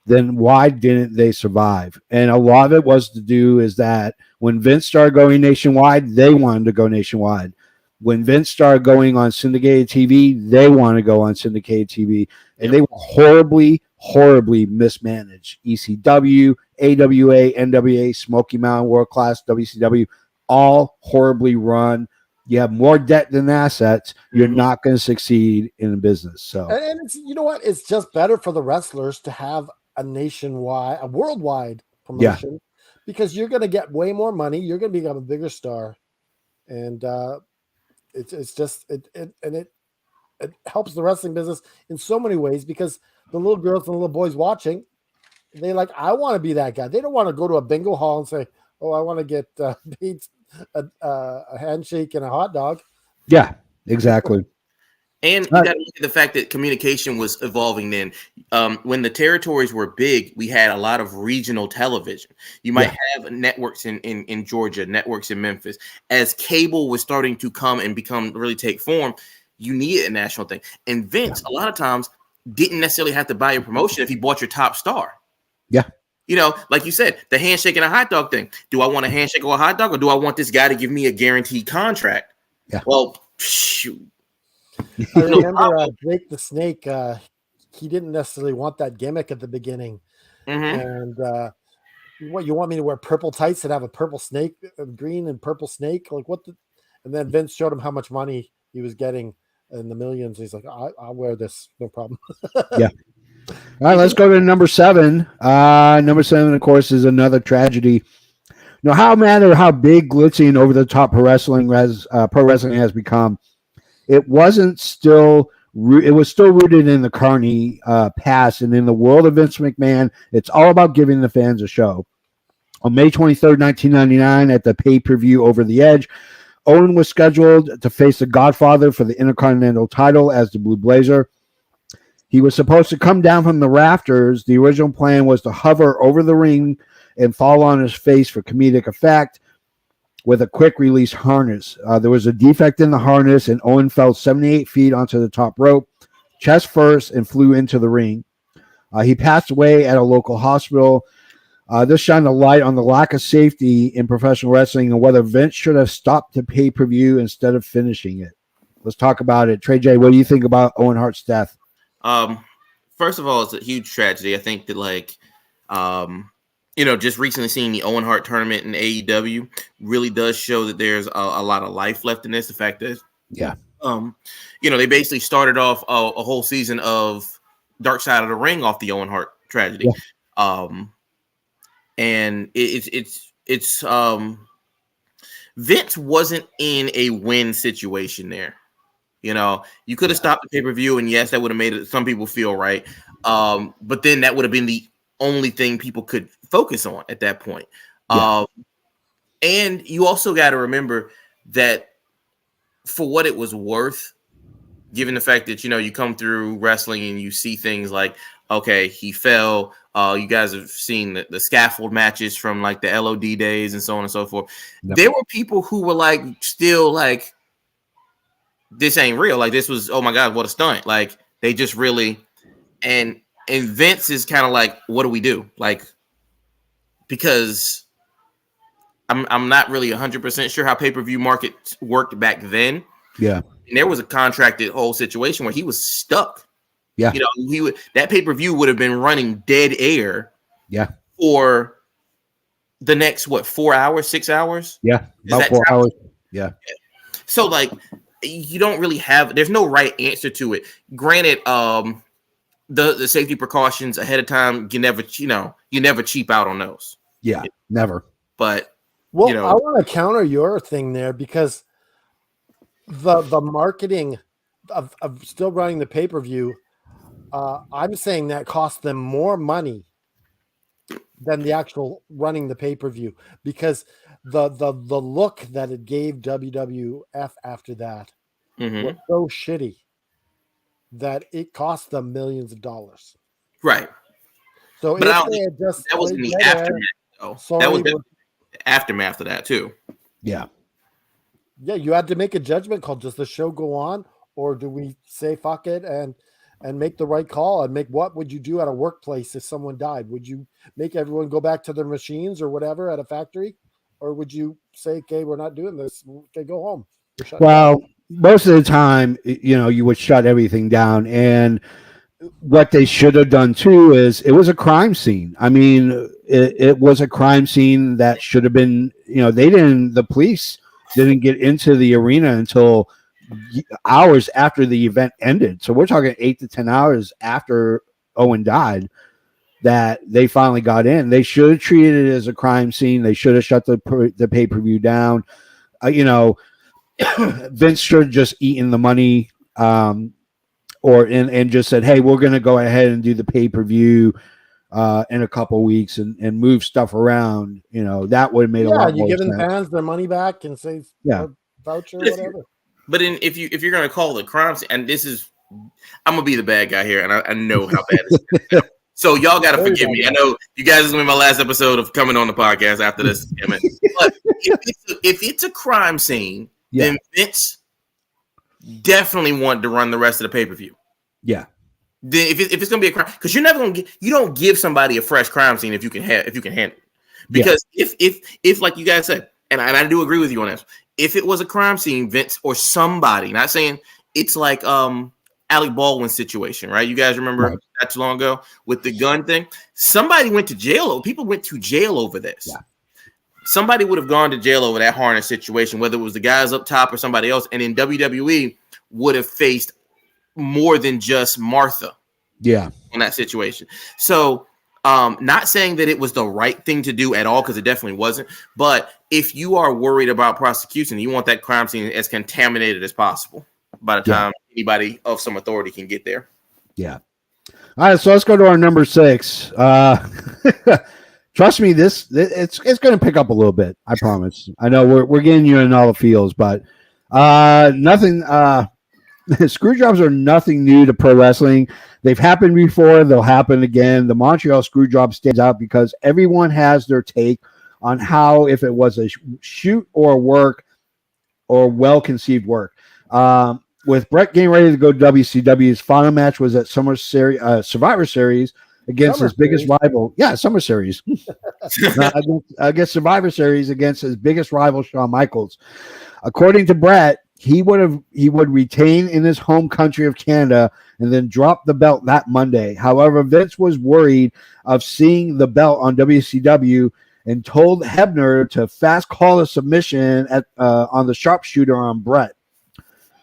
A: then why didn't they survive? And a lot of it was to do is that when Vince started going nationwide, they wanted to go nationwide. When Vince started going on syndicated TV, they wanted to go on syndicated TV. And they were horribly, horribly mismanaged. ECW, AWA, NWA, Smoky Mountain, World Class, WCW, all horribly run. You have more debt than assets. You're not going to succeed in the business. So,
C: And it's, you know what? It's just better for the wrestlers to have a worldwide promotion, because you're going to get way more money. You're going to become a bigger star, and it helps the wrestling business in so many ways, because the little girls and the little boys watching, they like, I want to be that guy. They don't want to go to a bingo hall and say, oh, I want to get paid a handshake and a hot dog.
A: Yeah, exactly.
D: And you got to look at the fact that communication was evolving then. When the territories were big, we had a lot of regional television. You might have networks in Georgia, networks in Memphis. As cable was starting to come and really take form, you needed a national thing. And Vince, a lot of times, didn't necessarily have to buy your promotion if he bought your top star.
A: Yeah.
D: Like you said, the handshake and a hot dog thing. Do I want a handshake or a hot dog, or do I want this guy to give me a guaranteed contract?
A: Yeah.
D: Well, shoot.
C: I remember Drake the Snake. He didn't necessarily want that gimmick at the beginning. And what, you want me to wear purple tights and have a purple snake, green and purple snake? Like what? And then Vince showed him how much money he was getting in the millions. He's like, I'll wear this, no problem.
A: Yeah. All right, let's go to number 7. Number 7, of course, is another tragedy. How matter how big, glitzy, and over the top pro wrestling has become, it was still rooted in the carny past, and in the world of Vince McMahon, it's all about giving the fans a show. On May 23rd, 1999, at the pay-per-view Over the Edge, Owen was scheduled to face the Godfather for the Intercontinental title as the Blue Blazer. He was supposed to come down from the rafters. The original plan was to hover over the ring and fall on his face for comedic effect with a quick release harness. There was a defect in the harness, and Owen fell 78 feet onto the top rope, chest first, and flew into the ring. He passed away at a local hospital. This shined a light on the lack of safety in professional wrestling and whether Vince should have stopped the pay-per-view instead of finishing it. Let's talk about it. Trey J, what do you think about Owen Hart's death?
D: First of all, it's a huge tragedy. I think that just recently seeing the Owen Hart tournament in AEW really does show that there's a lot of life left in this. The fact that, they basically started off a whole season of Dark Side of the Ring off the Owen Hart tragedy. Yeah. And it's Vince wasn't in a win situation there. You could have stopped the pay-per-view, and yes, that would have made some people feel right. But then that would have been the only thing people could focus on at that point. Yeah. And you also got to remember that for what it was worth, given the fact that, you come through wrestling and you see things like, okay, he fell. You guys have seen the scaffold matches from like the LOD days and so on and so forth. Yep. There were people who were still this ain't real. This was, oh my God, what a stunt. They just really, and Vince is kind of what do we do? Because I'm not really 100% sure how pay-per-view markets worked back then.
A: Yeah.
D: And there was a contracted whole situation where he was stuck.
A: Yeah.
D: That pay-per-view would have been running dead air.
A: Yeah.
D: For the next 4 hours, 6 hours?
A: Yeah. About 4 hours. Yeah.
D: So you don't really there's no right answer to it. Granted, the safety precautions ahead of time, you never cheap out on those.
A: Yeah, never.
D: But
C: I want to counter your thing there, because the marketing of still running the pay-per-view, I'm saying that cost them more money than the actual running the pay-per-view, because the look that it gave WWF after that was so shitty. that it cost them millions of dollars.
D: Right.
C: So
D: But I
C: if
D: don't
C: they
D: think
C: had just
D: that was
C: played
D: in the
C: dead air,
D: aftermath, though. That
C: sorry,
D: was the aftermath of that too.
A: Yeah.
C: yeah, you had to make a judgment call. Does the show go on, or do we say fuck it and make the right call and make what would you do at a workplace if someone died? Would you make everyone go back to their machines or whatever at a factory, or would you say, okay, we're not doing this, okay, go home? We're shutting down.
A: Well, most of the time, you would shut everything down. And what they should have done too is it was a crime scene. I mean, it was a crime scene that should have been, the police didn't get into the arena until hours after the event ended. So we're talking 8 to 10 hours after Owen died that they finally got in. They should have treated it as a crime scene. They should have shut the pay-per-view down. Vince should have just eaten the money, and just said, hey, we're going to go ahead and do the pay-per-view in a couple weeks and move stuff around. That would have made a lot
C: you
A: more
C: giving
A: sense.
C: fans their money back and say voucher, whatever.
D: But if you're gonna call it a crime scene, and this is, I'm gonna be the bad guy here, and I know how bad it is. So y'all gotta forgive me. I know you guys is gonna be my last episode of coming on the podcast after this. Damn it. But if it's a crime scene, then Vince definitely wanted to run the rest of the pay-per-view.
A: Yeah.
D: Then if it's gonna be a crime, because you're never gonna you don't give somebody a fresh crime scene if you can handle it. Because if like you guys said, and I do agree with you on this, if it was a crime scene, Vince or somebody, not saying it's like Alec Baldwin's situation, right? You guys remember not too long ago with the gun thing? Somebody went to jail. People went to jail over this. Yeah. Somebody would have gone to jail over that harness situation, whether it was the guys up top or somebody else. And then WWE would have faced more than just Martha.
A: Yeah.
D: In that situation. So not saying that it was the right thing to do at all, because it definitely wasn't. But if you are worried about prosecution, you want that crime scene as contaminated as possible by the time anybody of some authority can get there.
A: Yeah. All right, so let's go to our number 6. Trust me, it's going to pick up a little bit. I promise. I know we're getting you in all the feels, but nothing. Screw jobs are nothing new to pro wrestling. They've happened before. They'll happen again. The Montreal screw job stands out because everyone has their take on how, if it was a shoot or work or well-conceived work. With Brett getting ready to go WCW, his final match was at Survivor Series against his biggest rival. Yeah, Summer Series. Against Survivor Series against his biggest rival, Shawn Michaels. According to Brett, he would retain in his home country of Canada and then drop the belt that Monday. However, Vince was worried of seeing the belt on WCW and told Hebner to fast call a submission on the sharpshooter on Brett.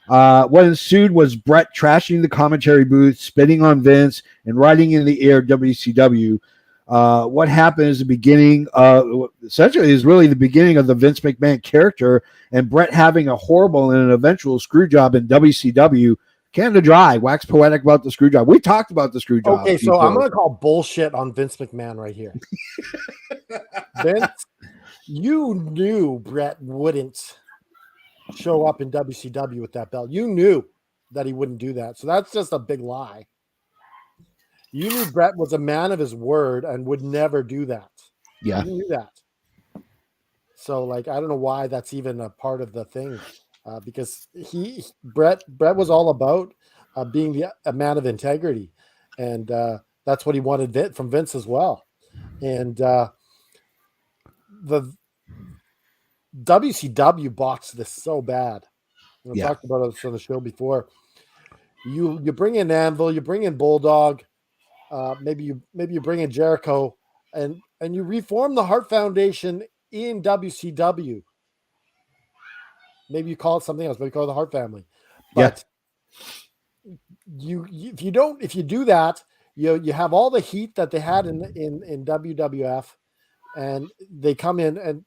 A: What ensued was Brett trashing the commentary booth, spitting on Vince, and writing in the air WCW. What happened is the beginning essentially is really the beginning of the Vince McMahon character, and Brett having a horrible and an eventual screw job in WCW. Canada Dry, wax poetic about the screw job. We talked about the screw job.
C: Okay, so I'm going to call bullshit on Vince McMahon right here. Vince, you knew Brett wouldn't show up in WCW with that belt. You knew that he wouldn't do that. So that's just a big lie. You knew Brett was a man of his word and would never do that.
A: Yeah.
C: You knew that. So, I don't know why that's even a part of the thing, because Brett was all about being a man of integrity, and that's what he wanted from Vince as well. And the WCW botched this so bad. We talked about it on the show before. You bring in Anvil, you bring in Bulldog. Maybe you bring in Jericho and you reform the Hart Foundation in WCW. Maybe you call it something else, but you call it the Hart Family. But if you do that, you have all the heat that they had in WWF, and they come in, and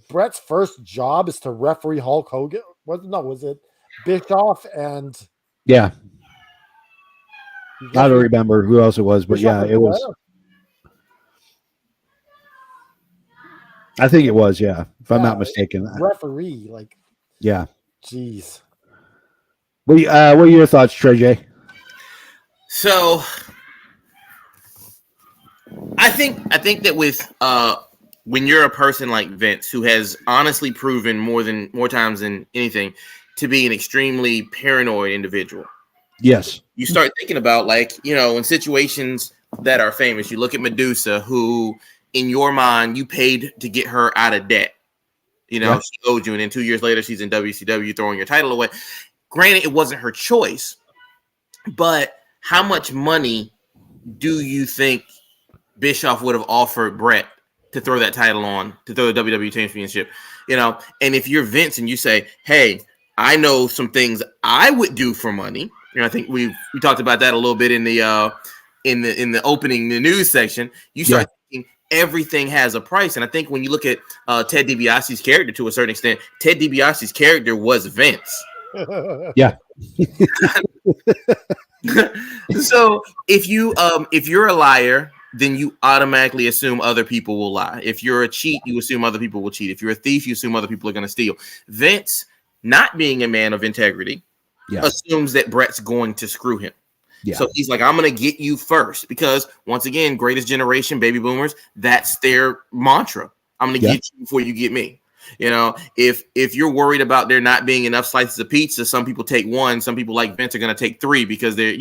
C: Brett's first job is to referee Hulk Hogan. Was it Bischoff and I
A: don't remember who else it was, but it was. I think it was, if I'm not mistaken.
C: Referee,
A: yeah.
C: Jeez.
A: What are your thoughts, Trey J?
D: So I think that with when you're a person like Vince, who has honestly proven more times than anything to be an extremely paranoid individual,
A: Yes.
D: you start thinking about, like, in situations that are famous. You look at Medusa, who in your mind you paid to get her out of debt.
A: Yeah.
D: She owed you, and then 2 years later she's in WCW throwing your title away. Granted, it wasn't her choice, but how much money do you think Bischoff would have offered Brett to throw that title on, to throw the WWE Championship? And if you're Vince and you say, hey, I know some things I would do for money. I think we talked about that a little bit in the opening, the news section. You start thinking everything has a price. And I think when you look at Ted DiBiase's character, to a certain extent, Ted DiBiase's character was Vince.
A: Yeah.
D: So if you're a liar, then you automatically assume other people will lie. If you're a cheat, you assume other people will cheat. If you're a thief, you assume other people are going to steal. Vince, not being a man of integrity, assumes that Brett's going to screw him. Yeah. So he's like, I'm going to get you first, because once again, greatest generation, baby boomers, that's their mantra. I'm going to get you before you get me. If you're worried about there not being enough slices of pizza, some people take one, some people like Vince are going to take three, because they're,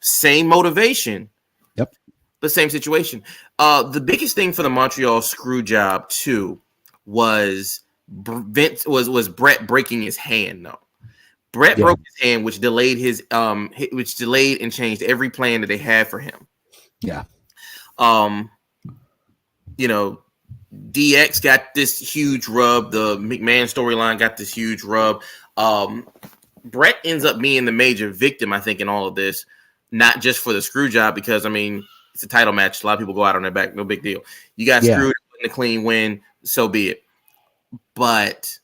D: same motivation.
A: Yep.
D: The same situation. The biggest thing for the Montreal screw job too was Vince was Brett breaking his hand. No, Brett broke his hand, which delayed and changed every plan that they had for him.
A: Yeah.
D: DX got this huge rub. The McMahon storyline got this huge rub. Brett ends up being the major victim, I think, in all of this, not just for the screw job, because it's a title match. A lot of people go out on their back. No big deal. You got screwed in a clean win. So be it. But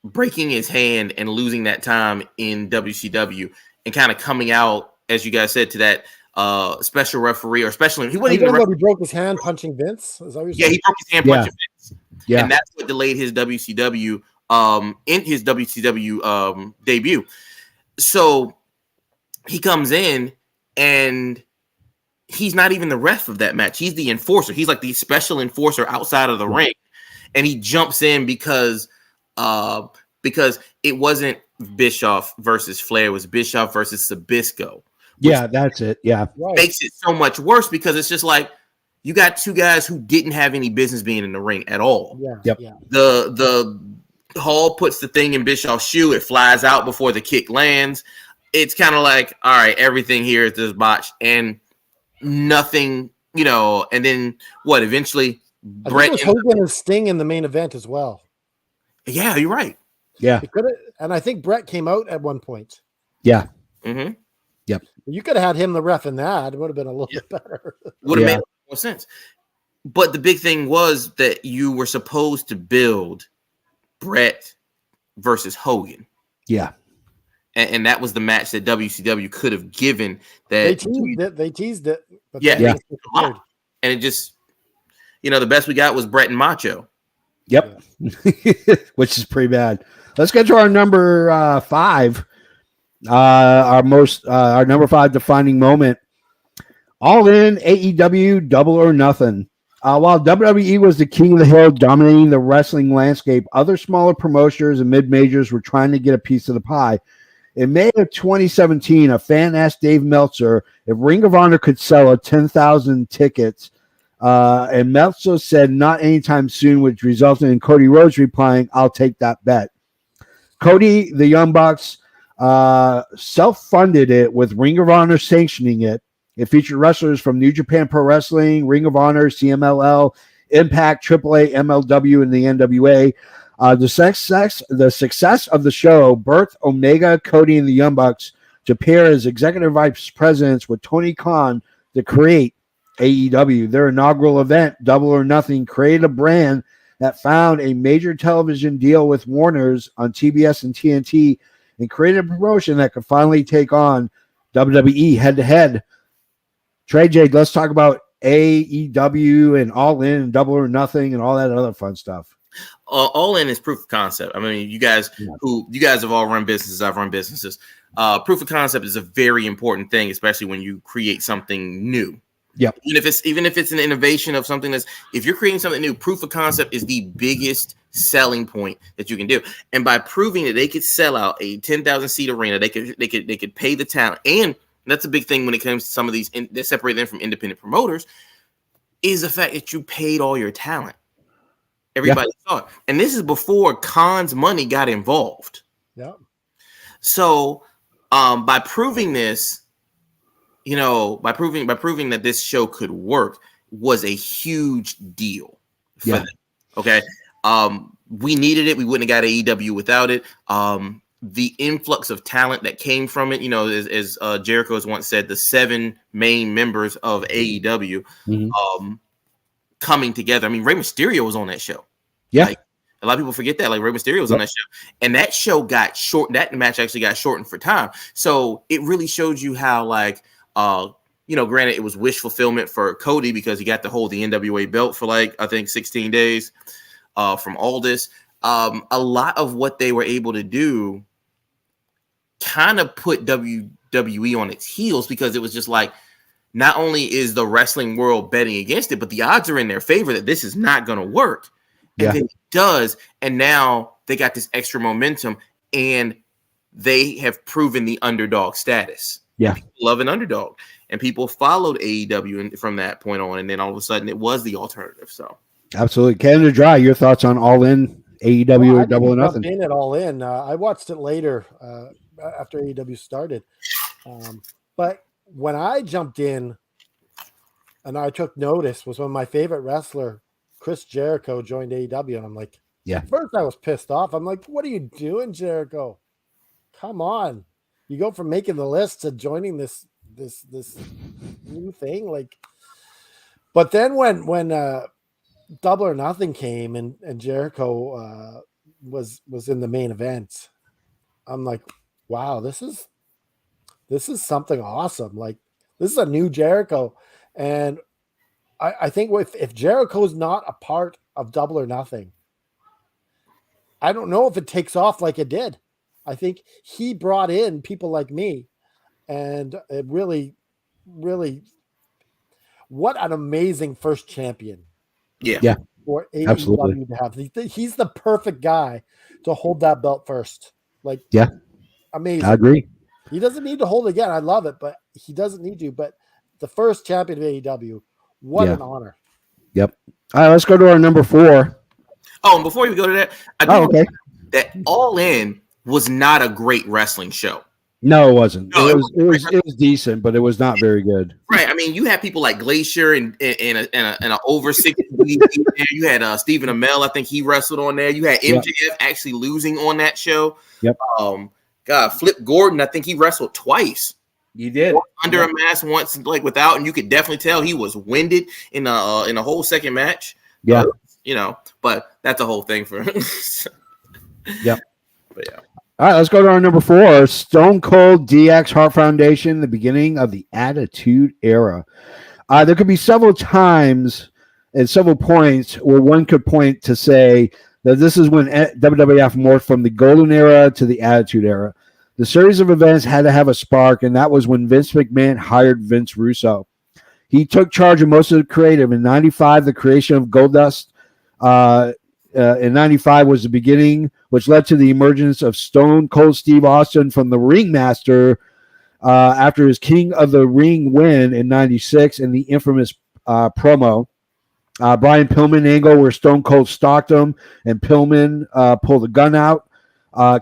D: breaking his hand and losing that time in WCW and kind of coming out, as you guys said, to that special referee or special. He wasn't even.
C: He broke his hand punching Vince. Is that what
D: he broke his hand punching Vince.
A: Yeah,
D: and that's what delayed his WCW debut. So he comes in and he's not even the ref of that match. He's the enforcer. He's like the special enforcer outside of the ring, and he jumps in because it wasn't Bischoff versus Flair. It was Bischoff versus Sabisco.
A: Yeah, that's it. Yeah.
D: Makes it so much worse, because it's just like you got two guys who didn't have any business being in the ring at all.
C: Yeah.
A: Yep.
C: Yeah.
D: The Hall puts the thing in Bischoff's shoe. It flies out before the kick lands. It's kind of like, all right, everything here is this botch and nothing, and then what? Eventually, Brett
C: was Hogan and Sting in the main event as well.
D: Yeah, you're right.
A: Yeah.
C: And I think Brett came out at one point.
A: Yeah.
D: Mm-hmm.
A: Yep.
C: You could have had him the ref in that. It would have been a little bit better.
D: Would have made more sense. But the big thing was that you were supposed to build Brett versus Hogan.
A: Yeah.
D: And that was the match that WCW could have given. That
C: they teased it. But
D: and it just, the best we got was Brett and Macho.
A: Yep. Which is pretty bad. Let's get to our number 5. Our number 5 defining moment. All in AEW Double or Nothing. While WWE was the king of the hill, dominating the wrestling landscape, other smaller promotions and mid-majors were trying to get a piece of the pie. In May of 2017, a fan asked Dave Meltzer if Ring of Honor could sell 10,000 tickets, and Meltzer said not anytime soon, which resulted in Cody Rhodes replying, "I'll take that bet." Cody, the Young Bucks, self-funded it, with Ring of Honor sanctioning it. It featured wrestlers from New Japan Pro Wrestling, Ring of Honor, CMLL, Impact, AAA, MLW, and the NWA. The success of the show birthed Omega, Cody, and the Young Bucks to pair as executive vice presidents with Tony Khan to create AEW. Their inaugural event, Double or Nothing, created a brand that found a major television deal with Warner's on TBS and TNT, and created a promotion that could finally take on WWE head-to-head. Trey J, let's talk about AEW and All In and Double or Nothing and all that other fun stuff.
D: All in is proof of concept. I mean, you guys have all run businesses. I've run businesses. Proof of concept is a very important thing, especially when you create something new.
A: Yep.
D: Even if it's an innovation of something if you're creating something new, proof of concept is the biggest selling point that you can do. And by proving that they could sell out a 10,000 seat arena, they could pay the talent. And that's a big thing when it comes to some of these that separate them from independent promoters is the fact that you paid all your talent. Everybody saw it. And this is before Khan's money got involved.
C: Yeah.
D: So by proving this, by proving that this show could work was a huge deal for them. Okay. We needed it. We wouldn't have got AEW without it. The influx of talent that came from it, as Jericho has once said, the 7 main members of AEW coming together. I mean, Rey Mysterio was on that show.
A: Yeah.
D: Like, a lot of people forget that. Like, Rey Mysterio was on that show. And that show got short. That match actually got shortened for time. So it really showed you how, granted, it was wish fulfillment for Cody because he got to hold the NWA belt for I think 16 days from Aldis. A lot of what they were able to do kind of put WWE on its heels because it was just like, not only is the wrestling world betting against it, but the odds are in their favor that this is not going to work. And then it does. And now they got this extra momentum and they have proven the underdog status.
A: Yeah.
D: People love an underdog. And people followed AEW from that point on. And then all of a sudden it was the alternative. So
A: absolutely. Canada Dry, your thoughts on All In, AEW, or Double or Nothing?
C: In it All In. I watched it later after AEW started. But when I jumped in and I took notice was when my favorite wrestler, Chris Jericho, joined AEW. And I'm like, first I was pissed off. I'm like, what are you doing, Jericho? Come on. You go from making the list to joining this new thing. But then when Double or Nothing came and Jericho was in the main event, I'm like, wow, this is something awesome. Like, this is a new Jericho. And I think if Jericho's not a part of Double or Nothing, I don't know if it takes off like it did. I think he brought in people like me, and it really, really, what an amazing first champion.
D: Yeah.
C: For AEW
A: absolutely
C: to have. He's the perfect guy to hold that belt first. Amazing.
A: I agree.
C: He doesn't need to hold it again. I love it, but he doesn't need to. But the first champion of AEW, what an honor.
A: Yep. All right, let's go to our number 4.
D: Oh, and before you go to that,
A: okay.
D: That All In was not a great wrestling show.
A: No, it wasn't.
D: No,
A: it was decent, but it was not very good.
D: Right. I mean, you had people like Glacier and an over 60. You had Stephen Amell. I think he wrestled on there. You had MJF actually losing on that show.
A: Yep.
D: Flip Gordon. I think he wrestled twice.
A: You did
D: under a mask once, without, and you could definitely tell he was winded in a whole second match.
A: Yeah.
D: But that's a whole thing for.
A: Yep.
D: But yeah.
A: All right, let's go to our number 4, Stone Cold DX Heart Foundation, the beginning of the Attitude Era. There could be several times and several points where one could point to say that this is when WWF morphed from the Golden Era to the Attitude Era. The series of events had to have a spark, and that was when Vince McMahon hired Vince Russo. He took charge of most of the creative. In 95, the creation of Goldust in 95 was the beginning, which led to the emergence of Stone Cold Steve Austin from the Ringmaster after his King of the Ring win in 96 and the infamous promo. Brian Pillman angle where Stone Cold stalked him and Pillman pulled the gun out.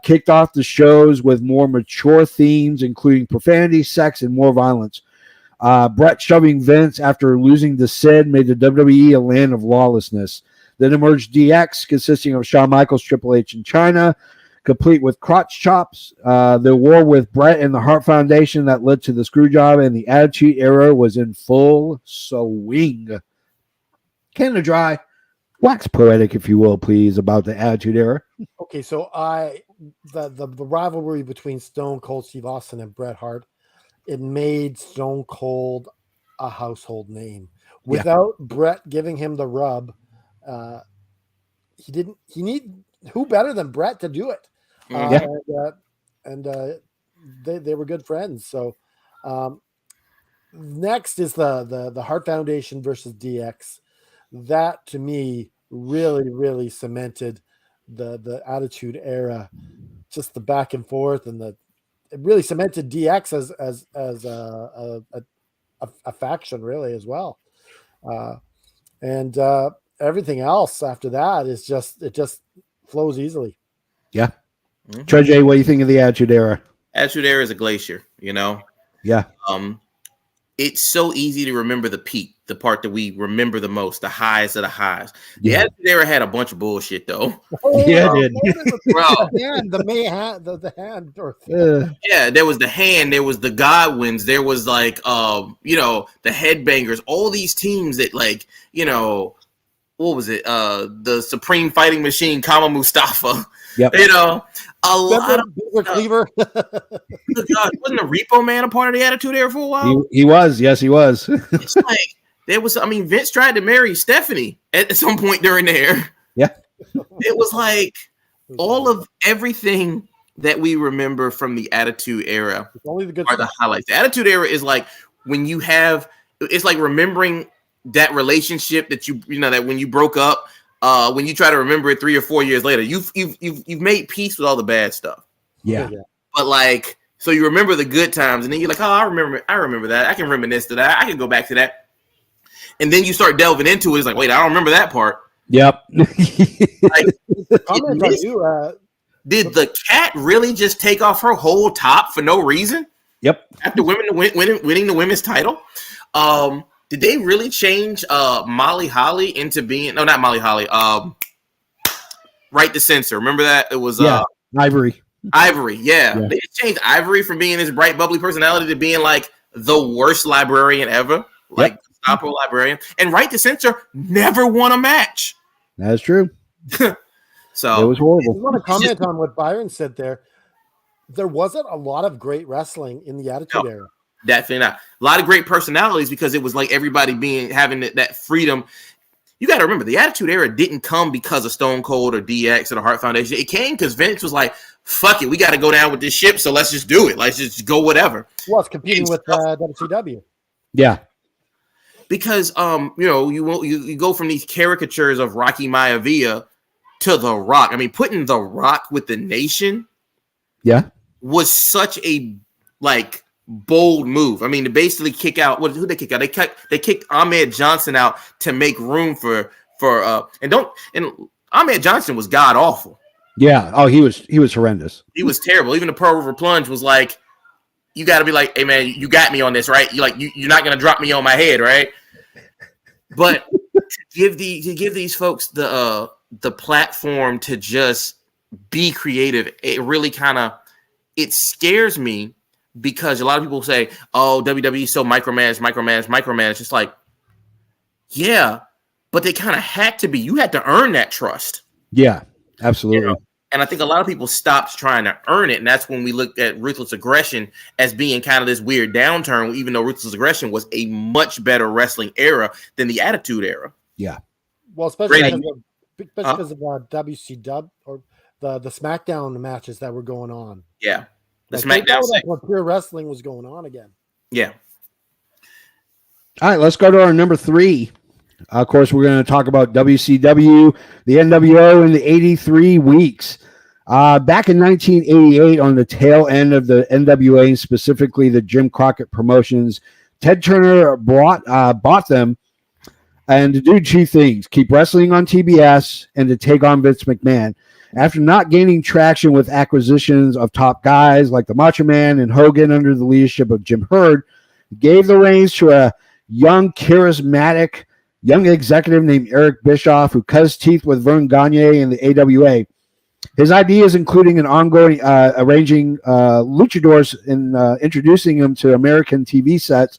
A: Kicked off the shows with more mature themes, including profanity, sex, and more violence. Brett shoving Vince after losing to Sid made the WWE a land of lawlessness. Then emerged DX, consisting of Shawn Michaels, Triple H, and Chyna, complete with crotch chops. The war with Brett and the Hart Foundation that led to the Screwjob and the Attitude Era was in full swing. Canada Dry, wax poetic, if you will, please, about the Attitude Era.
C: Okay, so the rivalry between Stone Cold Steve Austin and Bret Hart, it made Stone Cold a household name. Without Bret giving him the rub, he need who better than Brett to do it? They were good friends. So next is the Hart Foundation versus DX. That to me really cemented the Attitude Era, just the back and forth, and it really cemented DX as a faction really as well. Everything else after that is just flows easily.
A: Yeah. Trey J, what do you think of the Attitude Era?
D: Attitude Era is a glacier, you know?
A: Yeah.
D: It's so easy to remember the peak, the part that we remember the most, the highs of the highs. The
A: Yeah.
D: Attitude Era had a bunch of bullshit, though.
A: Yeah, it did.
C: The hand.
D: Yeah, there was the Hand, there was the Godwins, there was like, the Headbangers, all these teams that like, what was it? The Supreme Fighting Machine, Kama Mustafa.
A: Yep.
D: A lot of
C: Cleaver.
D: God, wasn't the Repo Man a part of the Attitude Era for a while?
A: He was. Yes, he was.
D: It's like Vince tried to marry Stephanie at some point during there.
A: Yeah.
D: It was like all of everything that we remember from the Attitude Era
C: Only the good
D: are the highlights. The Attitude Era is like when you have, it's like remembering that relationship that that when you broke up, when you try to remember it 3 or 4 years later, you've made peace with all the bad stuff.
A: Yeah.
D: But like, so you remember the good times, and then you're like, oh, I remember that. I can reminisce to that. I can go back to that. And then you start delving into it. It's like, wait, I don't remember that part.
A: Yep.
D: Like,
C: comment on you.
D: did the cat really just take off her whole top for no reason?
A: Yep.
D: After winning the women's title, did they really change Molly Holly into being? No, not Molly Holly. Right to Censor. Remember that? It was
A: Ivory.
D: Ivory. Yeah. They changed Ivory from being this bright, bubbly personality to being like the worst librarian ever, like Gestapo librarian. And Right to Censor never won a match.
A: That's true.
D: So
A: it was horrible.
C: I want to comment on what Byron said there. There wasn't a lot of great wrestling in the Attitude Era.
D: Definitely not. A lot of great personalities because it was like everybody having that freedom. You got to remember, the Attitude Era didn't come because of Stone Cold or DX or the Hart Foundation. It came because Vince was like, fuck it, we got to go down with this ship, so let's just do it. Let's just go whatever.
C: Well, it's competing with WCW.
A: Yeah.
D: Because, you go from these caricatures of Rocky Maivia to The Rock. I mean, putting The Rock with the Nation was such a, bold move. I mean, to basically kick out who they kick out. They kicked Ahmed Johnson out to make room for Ahmed Johnson was god awful.
A: Yeah. Oh, he was horrendous.
D: He was terrible. Even the Pearl River Plunge was like, you got to be like, hey man, you got me on this, right? You're not gonna drop me on my head, right? But to give these folks the platform to just be creative, it really it scares me. Because a lot of people say, oh, WWE is so micromanaged. It's just like, yeah, but they kind of had to be. You had to earn that trust.
A: Yeah, absolutely.
D: And I think a lot of people stopped trying to earn it. And that's when we looked at Ruthless Aggression as being kind of this weird downturn, even though Ruthless Aggression was a much better wrestling era than the Attitude Era.
A: Yeah.
C: Well, especially because of WCW or the SmackDown matches that were going on.
D: Yeah. The SmackDown
C: when pure wrestling was going on again.
D: Yeah.
A: All right, let's go to our number 3. Of course, we're going to talk about WCW, the NWO in the 83 weeks. Back in 1988, on the tail end of the NWA, and specifically the Jim Crockett Promotions, Ted Turner bought them and to do 2 things: keep wrestling on TBS and to take on Vince McMahon. After not gaining traction with acquisitions of top guys like the Macho Man and Hogan under the leadership of Jim Herd, gave the reins to a young, charismatic, young executive named Eric Bischoff, who cut his teeth with Vern Gagne in the AWA. His ideas, including an ongoing arranging luchadors and introducing them to American TV sets,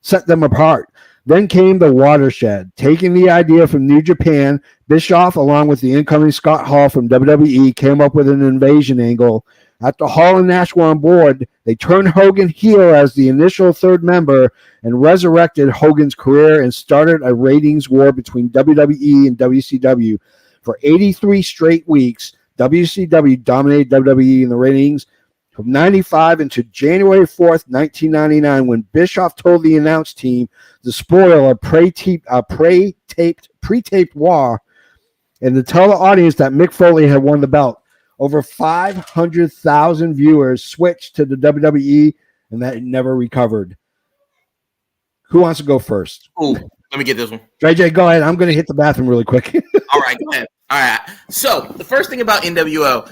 A: set them apart. Then came the watershed. Taking the idea from New Japan, Bischoff, along with the incoming Scott Hall from WWE, came up with an invasion angle. After Hall and Nash were on board, they turned Hogan heel as the initial 3rd member and resurrected Hogan's career and started a ratings war between WWE and WCW. For 83 straight weeks, WCW dominated WWE in the ratings from 95 until January 4th, 1999, when Bischoff told the announce team to spoil a pre-taped war and to tell the audience that Mick Foley had won the belt. Over 500,000 viewers switched to the WWE, and that never recovered. Who wants to go first?
D: Ooh, let me get this one.
A: JJ, go ahead. I'm going to hit the bathroom really quick.
D: All right, go ahead. All right. So the first thing about NWO,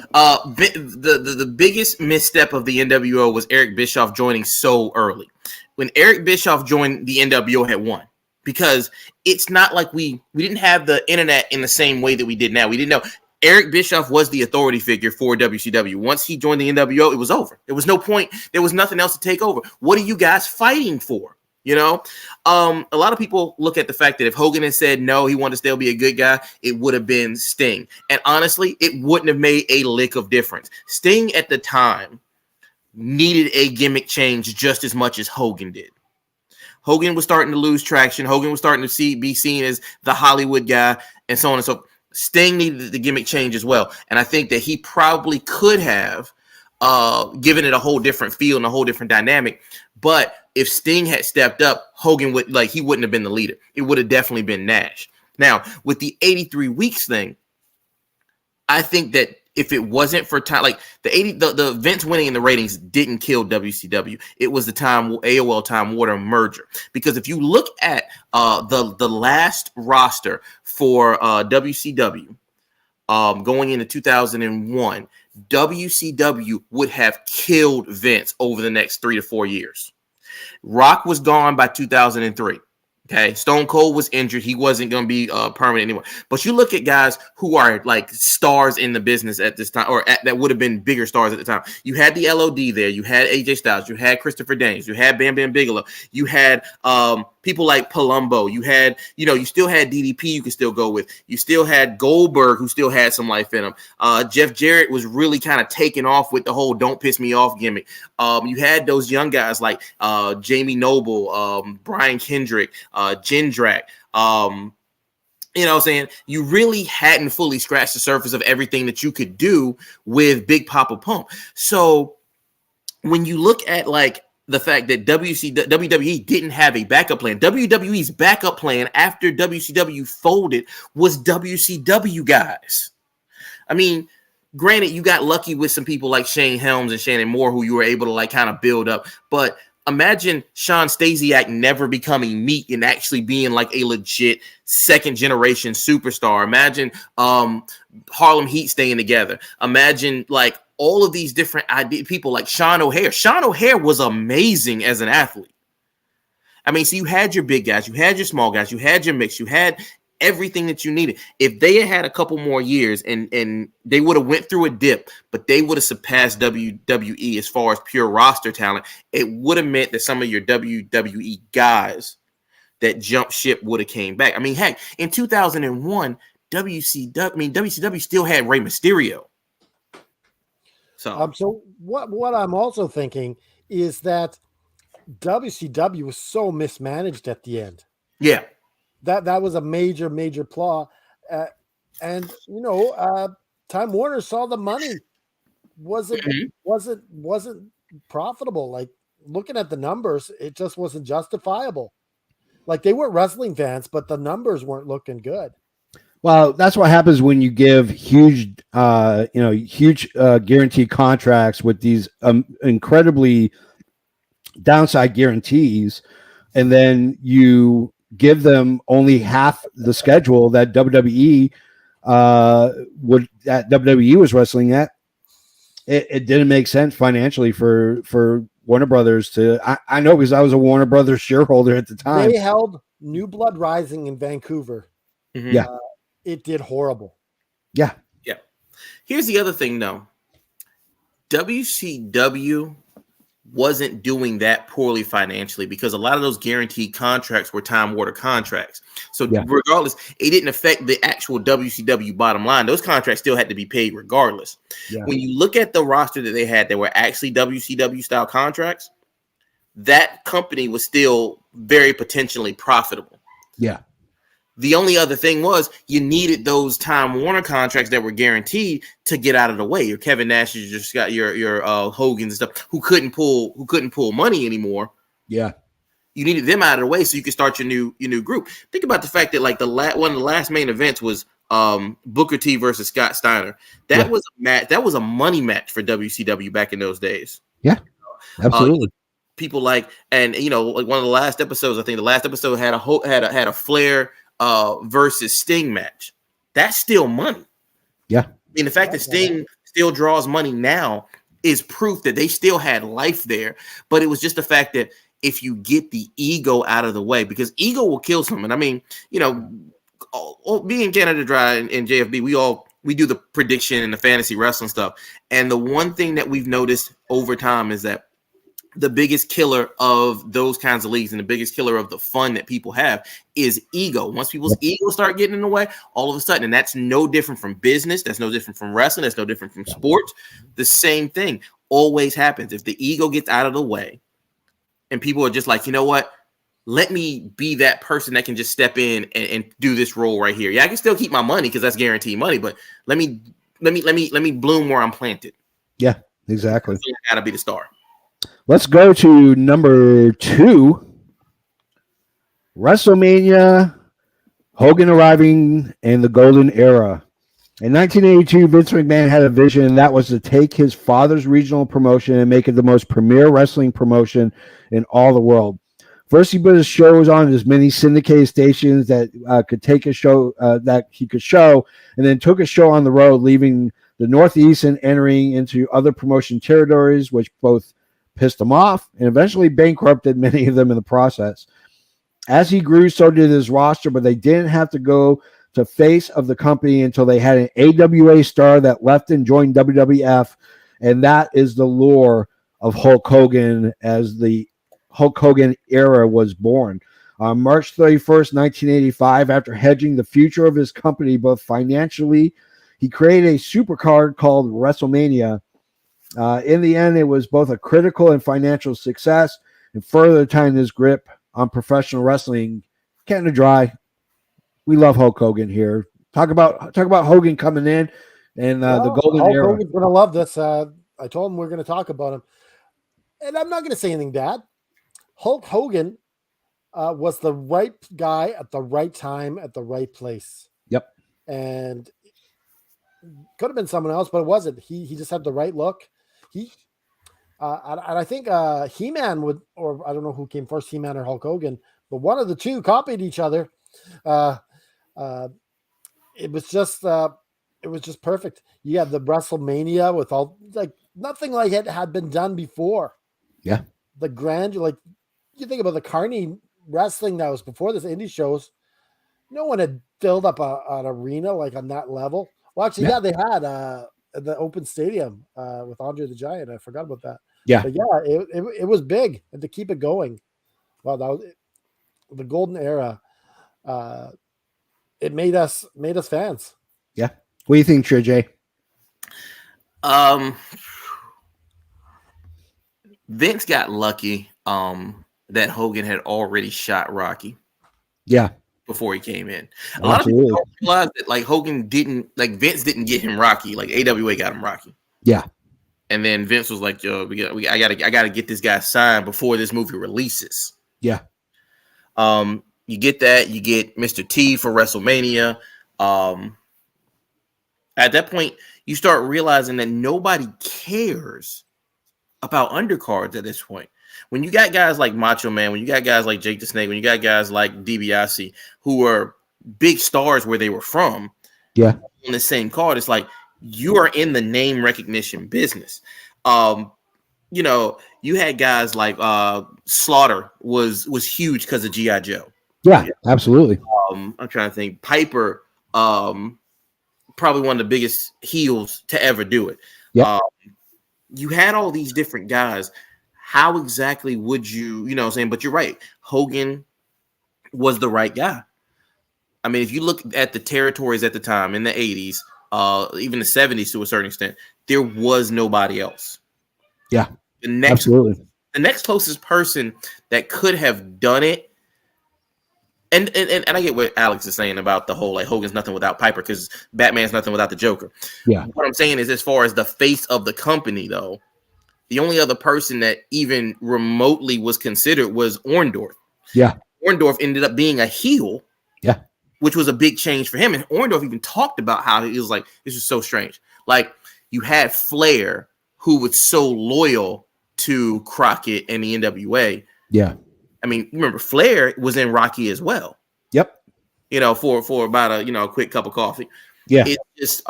D: the biggest misstep of the NWO was Eric Bischoff joining so early. When Eric Bischoff joined, the NWO had won, because it's not like we didn't have the internet in the same way that we did now. We didn't know. Eric Bischoff was the authority figure for WCW. Once he joined the NWO, it was over. There was no point. There was nothing else to take over. What are you guys fighting for? You know, a lot of people look at the fact that if Hogan had said no, he wanted to still be a good guy, it would have been Sting. And honestly, it wouldn't have made a lick of difference. Sting at the time needed a gimmick change just as much as Hogan did. Hogan was starting to lose traction. Hogan was starting to be seen as the Hollywood guy, and so on and so forth. Sting needed the gimmick change as well. And I think that he probably could have given it a whole different feel and a whole different dynamic. But if Sting had stepped up, Hogan he wouldn't have been the leader. It would have definitely been Nash. Now, with the 83 weeks thing, I think that if it wasn't for time, like the Vince winning in the ratings didn't kill WCW. It was the AOL Time Warner merger. Because if you look at the last roster for WCW going into 2001, WCW would have killed Vince over the next 3 to 4 years. Rock was gone by 2003. Okay, Stone Cold was injured. He wasn't going to be permanent anymore. But you look at guys who are like stars in the business at this time, or that would have been bigger stars at the time. You had the LOD there. You had AJ Styles. You had Christopher Daniels. You had Bam Bam Bigelow. You had people like Palumbo. You had, you still had DDP you could still go with. You still had Goldberg, who still had some life in him. Jeff Jarrett was really kind of taking off with the whole "don't piss me off" gimmick. You had those young guys like Jamie Noble, Brian Kendrick, Jindrak. You know what I'm saying? You really hadn't fully scratched the surface of everything that you could do with Big Papa Pump. So when you look at like the fact that WWE didn't have a backup plan, WWE's backup plan after WCW folded was WCW guys. I mean, granted, you got lucky with some people like Shane Helms and Shannon Moore, who you were able to like kind of build up. But imagine Sean Stasiak never becoming meat and actually being like a legit second generation superstar. Imagine Harlem Heat staying together. Imagine like all of these different people like Sean O'Hare. Sean O'Hare was amazing as an athlete. I mean, so you had your big guys, you had your small guys, you had your mix, you had everything that you needed. If they had a couple more years and they would have went through a dip, but they would have surpassed WWE as far as pure roster talent, it would have meant that some of your WWE guys that jumped ship would have came back. I mean, heck, in 2001, WCW still had Rey Mysterio.
C: So what I'm also thinking is that WCW was so mismanaged at the end.
D: Yeah.
C: That was a major flaw. And Time Warner saw the money wasn't profitable. Like looking at the numbers, it just wasn't justifiable. Like they were wrestling fans, but the numbers weren't looking good.
A: Well, that's what happens when you give huge guaranteed contracts with these incredibly downside guarantees, and then you give them only half the schedule that WWE was wrestling at. It didn't make sense financially for Warner Brothers to. I know because I was a Warner Brothers shareholder at the time.
C: They held New Blood Rising in Vancouver.
D: Mm-hmm.
A: Yeah.
C: It did horrible.
A: Yeah.
D: Yeah. Here's the other thing, though. WCW wasn't doing that poorly financially because a lot of those guaranteed contracts were Time Warner contracts. So regardless, it didn't affect the actual WCW bottom line. Those contracts still had to be paid regardless. Yeah. When you look at the roster that they had that were actually WCW style contracts, that company was still very potentially profitable.
A: Yeah.
D: The only other thing was you needed those Time Warner contracts that were guaranteed to get out of the way. Your Kevin Nash, you just got your Hogan and stuff who couldn't pull money anymore.
A: Yeah.
D: You needed them out of the way so you could start your new group. Think about the fact that like one of the last main events was Booker T versus Scott Steiner. That was a match. That was a money match for WCW back in those days.
A: Yeah, absolutely.
D: People like, and like one of the last episodes, I think the last episode had a Flair versus Sting match. That's still money.
A: Yeah.
D: I mean, the fact that Sting still draws money now is proof that they still had life there. But it was just the fact that if you get the ego out of the way, because ego will kill someone. I mean, me and Canada Dry and JFB, we do the prediction and the fantasy wrestling stuff. And the one thing that we've noticed over time is that the biggest killer of those kinds of leagues and the biggest killer of the fun that people have is ego. Once people's ego start getting in the way, all of a sudden, and that's no different from business. That's no different from wrestling. That's no different from sports. The same thing always happens. If the ego gets out of the way and people are just like, you know what? Let me be that person that can just step in and do this role right here. Yeah, I can still keep my money because that's guaranteed money, but let me bloom where I'm planted.
A: Yeah, exactly.
D: I gotta be the star.
A: Let's go to number 2. WrestleMania, Hogan arriving, and the Golden Era. In 1982, Vince McMahon had a vision, and that was to take his father's regional promotion and make it the most premier wrestling promotion in all the world. First, he put his shows on as many syndicated stations that could take a show that he could show, and then took a show on the road, leaving the Northeast and entering into other promotion territories, which both pissed him off and eventually bankrupted many of them in the process. As he grew, so did his roster, but they didn't have to go to face of the company until they had an AWA star that left and joined WWF, and that is the lure of Hulk Hogan as the Hulk Hogan era was born. On March 31st, 1985, after hedging the future of his company both financially, he created a supercard called WrestleMania. In the end, it was both a critical and financial success and further tightened his grip on professional wrestling. Canada Dry, we love Hulk Hogan here. Talk about Hogan coming in and the Golden
C: Hulk
A: Era.
C: Hogan's gonna love this. I told him we're gonna talk about him, and I'm not gonna say anything bad. Hulk Hogan was the right guy at the right time at the right place.
A: Yep.
C: And could have been someone else, but it wasn't. He just had the right look. And I think He-Man would, or I don't know who came first, He-Man or Hulk Hogan, but one of the two copied each other. It was just perfect. You have the WrestleMania with all like nothing like it had been done before.
A: Yeah.
C: The grandeur, like you think about the Carney wrestling that was before this indie shows, no one had filled up an arena like on that level. Well, actually, they had the open stadium with Andre the Giant. I forgot about that.
A: Yeah,
C: but yeah, it was big, and to keep it going, well, that was the Golden Era. It made us fans.
A: Yeah. What do you think, Jay?
D: Vince got lucky that Hogan had already shot Rocky.
A: Yeah.
D: Before he came in. A lot of people don't realize that like Hogan didn't, like Vince didn't get him Rocky, like AWA got him Rocky.
A: Yeah.
D: And then Vince was like, yo, I gotta get this guy signed before this movie releases.
A: Yeah.
D: You get that, you get Mr. T for WrestleMania. At that point, you start realizing that nobody cares about undercards at this point. When you got guys like Macho Man, when you got guys like Jake the Snake, when you got guys like DiBiase who were big stars where they were from,
A: yeah,
D: on the same card, it's like you are in the name recognition business. You had guys like Slaughter was huge because of G.I. Joe.
A: Yeah, absolutely.
D: I'm trying to think. Piper, probably one of the biggest heels to ever do it.
A: Yeah.
D: You had all these different guys. How exactly would you know what I'm saying? But you're right. Hogan was the right guy. I mean, if you look at the territories at the time in the 80s, even the 70s to a certain extent, there was nobody else.
A: Yeah,
D: absolutely. The next closest person that could have done it And I get what Alex is saying about the whole like Hogan's nothing without Piper because Batman's nothing without the Joker.
A: Yeah.
D: What I'm saying is, as far as the face of the company, though, the only other person that even remotely was considered was Orndorff.
A: Yeah.
D: Orndorff ended up being a heel.
A: Yeah.
D: Which was a big change for him. And Orndorff even talked about how he was like, this is so strange. Like, you had Flair, who was so loyal to Crockett and the NWA.
A: Yeah.
D: I mean, remember, Flair was in Rocky as well.
A: Yep.
D: You know, for about a quick cup of coffee.
A: Yeah.
D: It's just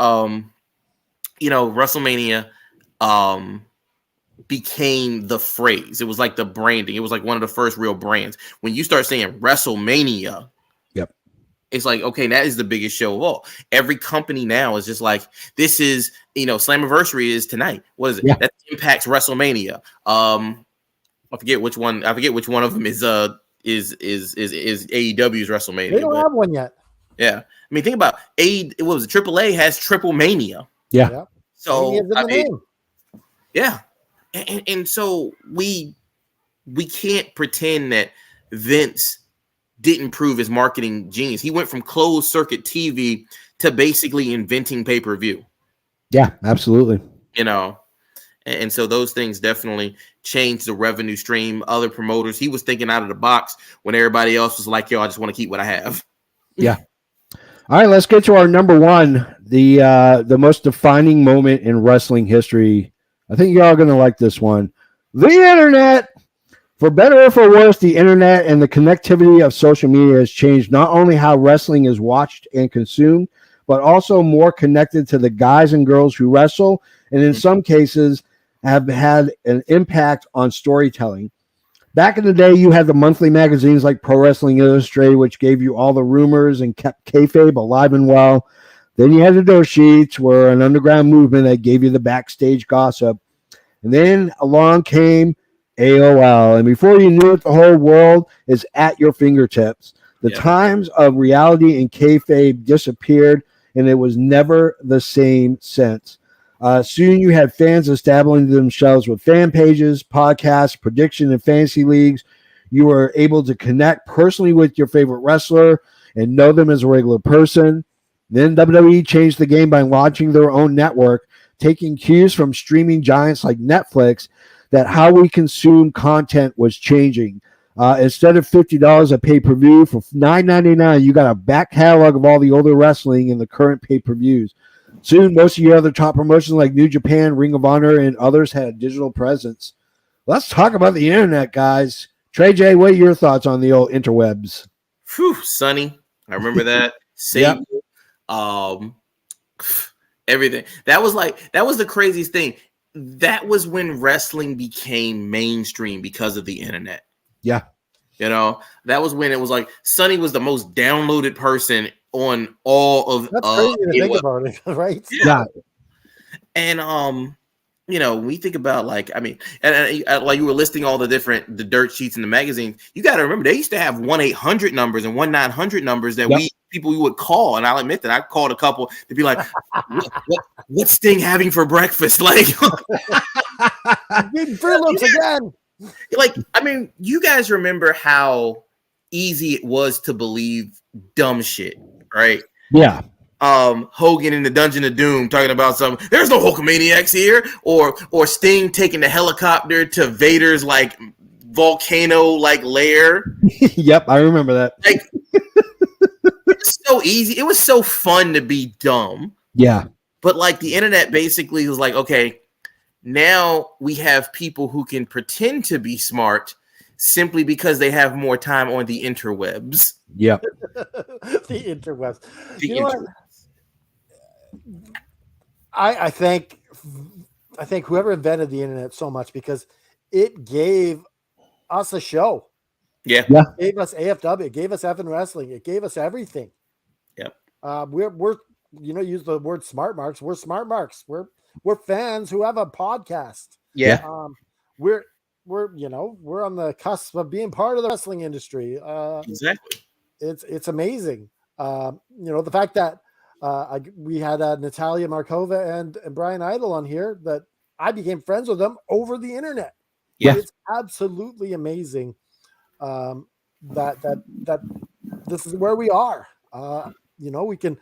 D: WrestleMania became the phrase. It was like the branding. It was like one of the first real brands. When you start saying WrestleMania,
A: yep,
D: it's like, okay, that is the biggest show of all. Every company now is just like, this is, Slammiversary is tonight. What is it?
A: Yeah.
D: That impacts WrestleMania. I forget which one of them is AEW's WrestleMania.
C: They don't have one yet.
D: Yeah. I mean, think about AAA has Triple Mania.
A: Yeah.
C: Yep.
D: So
C: Mania's in the name.
D: yeah. And so we can't pretend that Vince didn't prove his marketing genius. He went from closed circuit TV to basically inventing pay-per-view.
A: Yeah, absolutely.
D: And so those things definitely changed the revenue stream. Other promoters, he was thinking out of the box when everybody else was like, yo, I just want to keep what I have.
A: Yeah. All right, let's get to our number one, the most defining moment in wrestling history. I think y'all are going to like this one. The internet. For better or for worse, the internet and the connectivity of social media has changed not only how wrestling is watched and consumed, but also more connected to the guys and girls who wrestle, and in some cases have had an impact on storytelling. Back in the day, you had the monthly magazines like Pro Wrestling Illustrated, which gave you all the rumors and kept kayfabe alive and well. Then you had the Dirt Sheets, were an underground movement that gave you the backstage gossip. And then along came AOL. And before you knew it, the whole world is at your fingertips. The times of reality and kayfabe disappeared, and it was never the same since. Soon you had fans establishing themselves with fan pages, podcasts, prediction, and fantasy leagues. You were able to connect personally with your favorite wrestler and know them as a regular person. Then WWE changed the game by launching their own network, taking cues from streaming giants like Netflix that how we consume content was changing. Instead of $50 a pay-per-view, for $9.99, you got a back catalog of all the older wrestling and the current pay-per-views. Soon, most of your other top promotions like New Japan, Ring of Honor, and others had a digital presence. Let's talk about the internet, guys. Trey J, what are your thoughts on the old interwebs?
D: Phew, Sonny. I remember that. Sable. Everything. That was the craziest thing. That was when wrestling became mainstream because of the internet.
A: Yeah.
D: That was when it was like Sonny was the most downloaded person on all of
C: That's crazy to think about it, right?
A: Yeah.
D: And we think about like you were listing all the dirt sheets in the magazine. You got to remember they used to have 1-800 numbers and 1-900 numbers that we would call, and I'll admit that I called a couple to be like, what's Sting having for breakfast? Like,
C: getting Fruit Loops again.
D: Like, I mean, you guys remember how easy it was to believe dumb shit, right?
A: Yeah.
D: Hogan in the Dungeon of Doom talking about there's no Hulkamaniacs here, or Sting taking the helicopter to Vader's like volcano like lair.
A: Yep, I remember that.
D: Like, it was so easy. It was so fun to be dumb.
A: Yeah.
D: But like the internet basically was like, okay, now we have people who can pretend to be smart simply because they have more time on the interwebs.
A: Yep.
C: The interwebs. I think whoever invented the internet so much because it gave us a show.
D: Yeah.
C: It gave us AFW. It gave us Effin' Wrestling. It gave us everything.
D: Yep.
C: We're use the word smart marks. We're smart marks. We're fans who have a podcast.
A: Yeah.
C: We're on the cusp of being part of the wrestling industry.
D: Exactly.
C: It's amazing. The fact that we had Natalia Markova and Brian Idol on here that I became friends with them over the internet.
A: Yeah.
C: It's absolutely amazing that this is where we are. We can,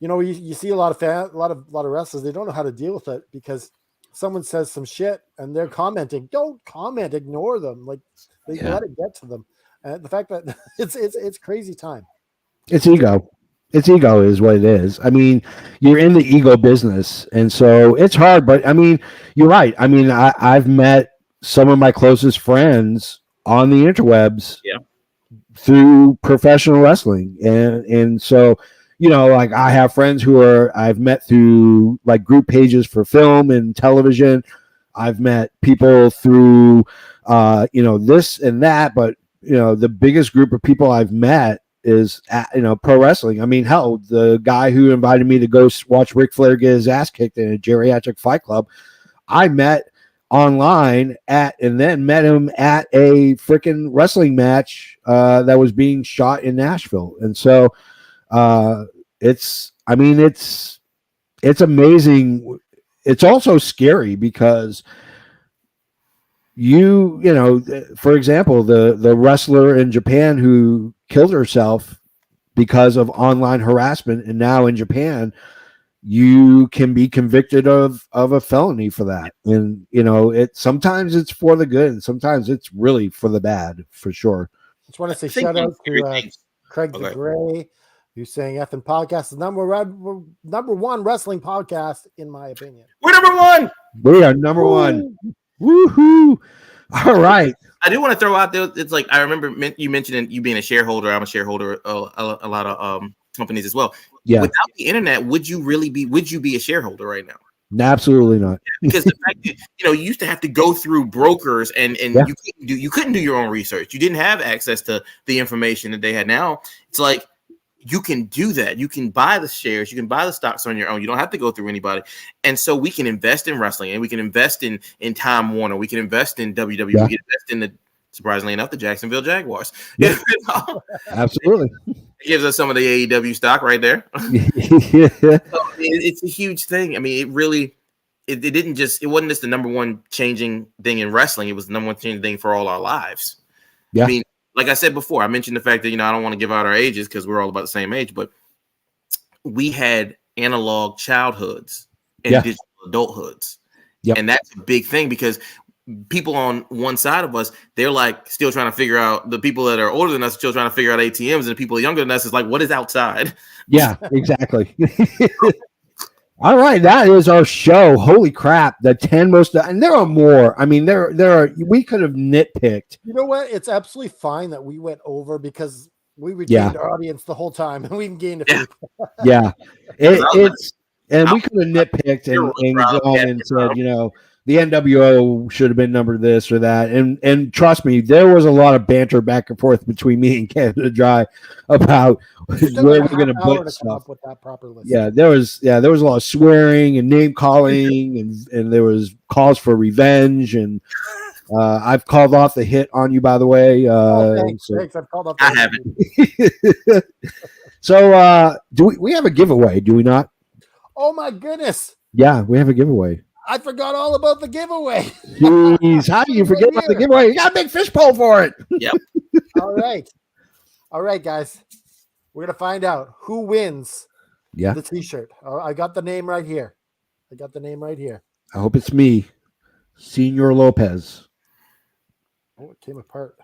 C: you see a lot of wrestlers. They don't know how to deal with it because someone says some shit and they're commenting. Don't comment, ignore them. Like they let it get to them. And the fact that it's crazy time.
A: It's ego. It's ego is what it is. I mean, you're in the ego business, and so it's hard. But I mean, you're right. I mean, I've met some of my closest friends on the interwebs through professional wrestling, and so like I have friends who I've met through like group pages for film and television. I've met people through this and that, but the biggest group of people I've met is pro wrestling. I mean, hell, the guy who invited me to go watch Ric Flair get his ass kicked in a geriatric fight club, I met online and then met him at a freaking wrestling match that was being shot in Nashville. And so it's amazing. It's also scary because for example, the wrestler in Japan who killed herself because of online harassment, and now in Japan you can be convicted of a felony for that. And sometimes it's for the good and sometimes it's really for the bad, for sure.
C: Just want to say shout out to Craig the Gray, who's saying effing podcast is number one wrestling podcast in my opinion.
D: We're number one.
A: We are number one. Woohoo! All right.
D: I do want to throw out there. It's like I remember you mentioning you being a shareholder. I'm a shareholder of a lot of companies as well.
A: Yeah.
D: Without the internet, would you be a shareholder right now?
A: Absolutely not.
D: Because the fact that you used to have to go through brokers and you couldn't do your own research. You didn't have access to the information that they had. Now it's like you can do that. You can buy the shares. You can buy the stocks on your own. You don't have to go through anybody. And so we can invest in wrestling, and we can invest in Time Warner. We can invest in WWE. We can invest in surprisingly enough, the Jacksonville Jaguars.
A: Yeah. Absolutely.
D: It gives us some of the AEW stock right there. So, it's a huge thing. I mean, it wasn't just the number one changing thing in wrestling. It was the number one changing thing for all our lives.
A: Yeah.
D: I mean, like I said before, I mentioned the fact that, I don't want to give out our ages because we're all about the same age, but we had analog childhoods and digital adulthoods. Yep. And that's a big thing because people on one side of us, they're like still trying to figure out, the people that are older than us still trying to figure out ATMs, and the people younger than us is like, what is outside?
A: Yeah, exactly. All right, that is our show. Holy crap, the 10 most, and there are more. I mean, there are. We could have nitpicked.
C: You know what? It's absolutely fine that we went over because we retained our audience the whole time, and we've gained a few.
A: Yeah, it's and we could have nitpicked and gone and said, the NWO should have been number this or that, and trust me, there was a lot of banter back and forth between me and Canada Dry about where we're going to put stuff.
C: With that proper list.
A: Yeah, there was a lot of swearing and name calling, and there was calls for revenge, and I've called off the hit on you, by the way.
C: Thanks. I've called off.
D: I haven't.
A: So, do we have a giveaway? Do we not?
C: Oh my goodness!
A: Yeah, we have a giveaway.
C: I forgot all about the giveaway.
A: Jeez, how do you forget about the giveaway? You got a big fishbowl for it.
D: Yep.
C: All right, guys. We're gonna find out who wins the T-shirt. I got the name right here.
A: I hope it's me, Senor Lopez.
C: Oh, it came apart.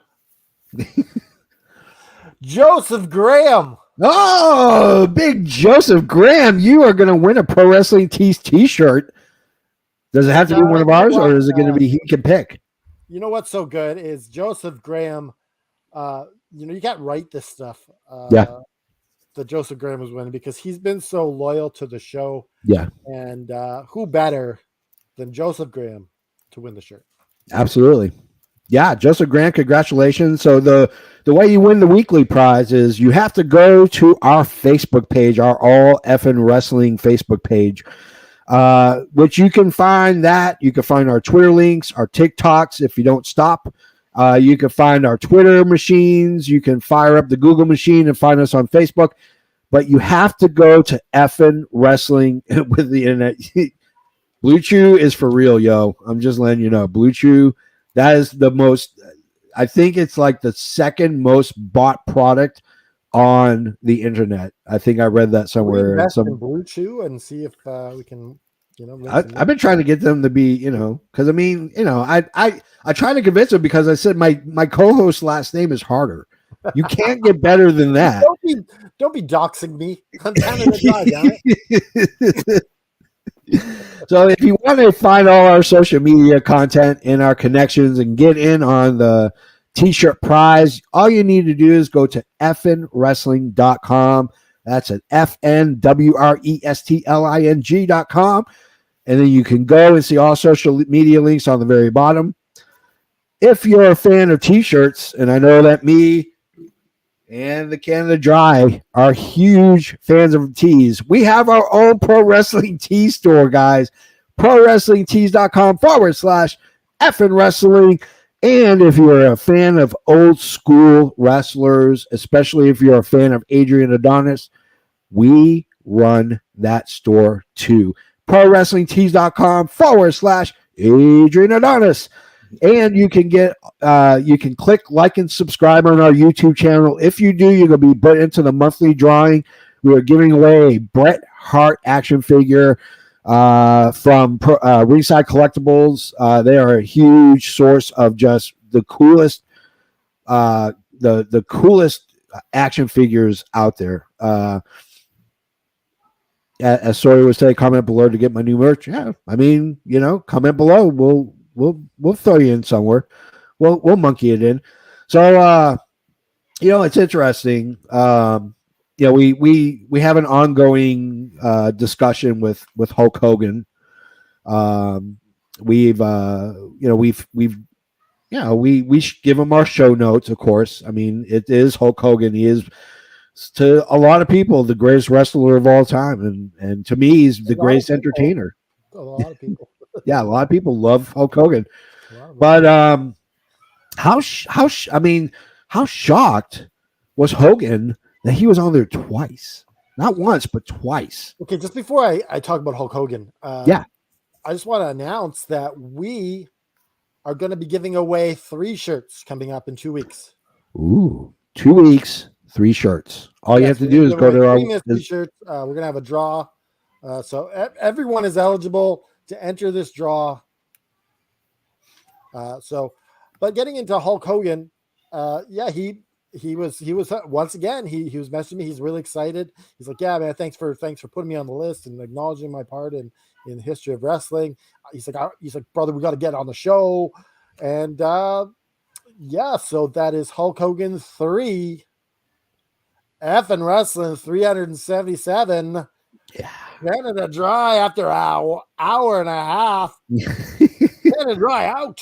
C: Joseph Graham.
A: Oh, big Joseph Graham. You are going to win a Pro Wrestling Tees T-shirt. Does it have to be one of ours, or is it going to be he can pick?
C: You know what's so good is Joseph Graham. You can't write this stuff. That Joseph Graham was winning because he's been so loyal to the show.
A: Yeah.
C: And who better than Joseph Graham to win the shirt?
A: Absolutely. Yeah, Joseph Graham, congratulations. So the way you win the weekly prize is you have to go to our Facebook page, our All Effin' Wrestling Facebook page, which you can find that. You can find our Twitter links, our TikToks if you don't stop. You can find our Twitter machines. You can fire up the Google machine and find us on Facebook. But you have to go to Effin' Wrestling with the internet. Blue Chew is for real, yo. I'm just letting you know. Blue Chew, that is the most, I think it's like the second most bought product on the internet. I think I read that
C: We
A: somewhere.
C: invest in Blue Chew and see if we can, make some
A: I've been trying to get them to be, because I mean, I try to convince them because I said my co-host's last name is harder. You can't get better than that.
C: Don't be doxing me. I'm Canada Dry, damn it.
A: So if you want to find all our social media content and our connections and get in on the t-shirt prize, all you need to do is go to fnwrestling.com. That's at fnwrestling.com. And then you can go and see all social media links on the very bottom. If you're a fan of t-shirts, and I know that me and the Canada Dry are huge fans of tees, we have our own pro wrestling tee store, guys. ProWrestlingTees.com/effing wrestling. And if you're a fan of old school wrestlers, especially if you're a fan of Adrian Adonis, we run that store too. ProWrestlingTees.com/Adrian Adonis. And you can click like and subscribe on our YouTube channel. If you do, you're going to be put into the monthly drawing. We are giving away a Bret Hart action figure from Ringside Collectibles. They are a huge source of just the coolest, the coolest action figures out there. As Sawyer would say, comment below to get my new merch. Yeah, I mean, comment below. We'll throw you in somewhere. We'll monkey it in. So it's interesting. We have an ongoing discussion with Hulk Hogan. We give him our show notes, of course. I mean, it is Hulk Hogan. He is, to a lot of people, the greatest wrestler of all time, and to me, he's the greatest entertainer.
C: A lot of people.
A: Yeah, a lot of people love Hulk Hogan. But how shocked was Hogan that he was on there twice? Not once, but twice.
C: Okay, just before I talk about Hulk Hogan,
A: I
C: just want to announce that we are going to be giving away 3 shirts coming up in 2 weeks.
A: Ooh, 2 weeks, 3 shirts. All you have to do is go to our
C: shirts. We're going to have a draw. So everyone is eligible to enter this draw. But getting into Hulk Hogan, he was once again, he was messaging me. He's really excited. He's like, yeah, man, thanks for putting me on the list and acknowledging my part in the history of wrestling. He's like, brother, we got to get on the show. And so that is Hulk Hogan 3, effing wrestling 377.
A: Yeah.
C: Canada Dry after an hour and a half. Canada Dry out.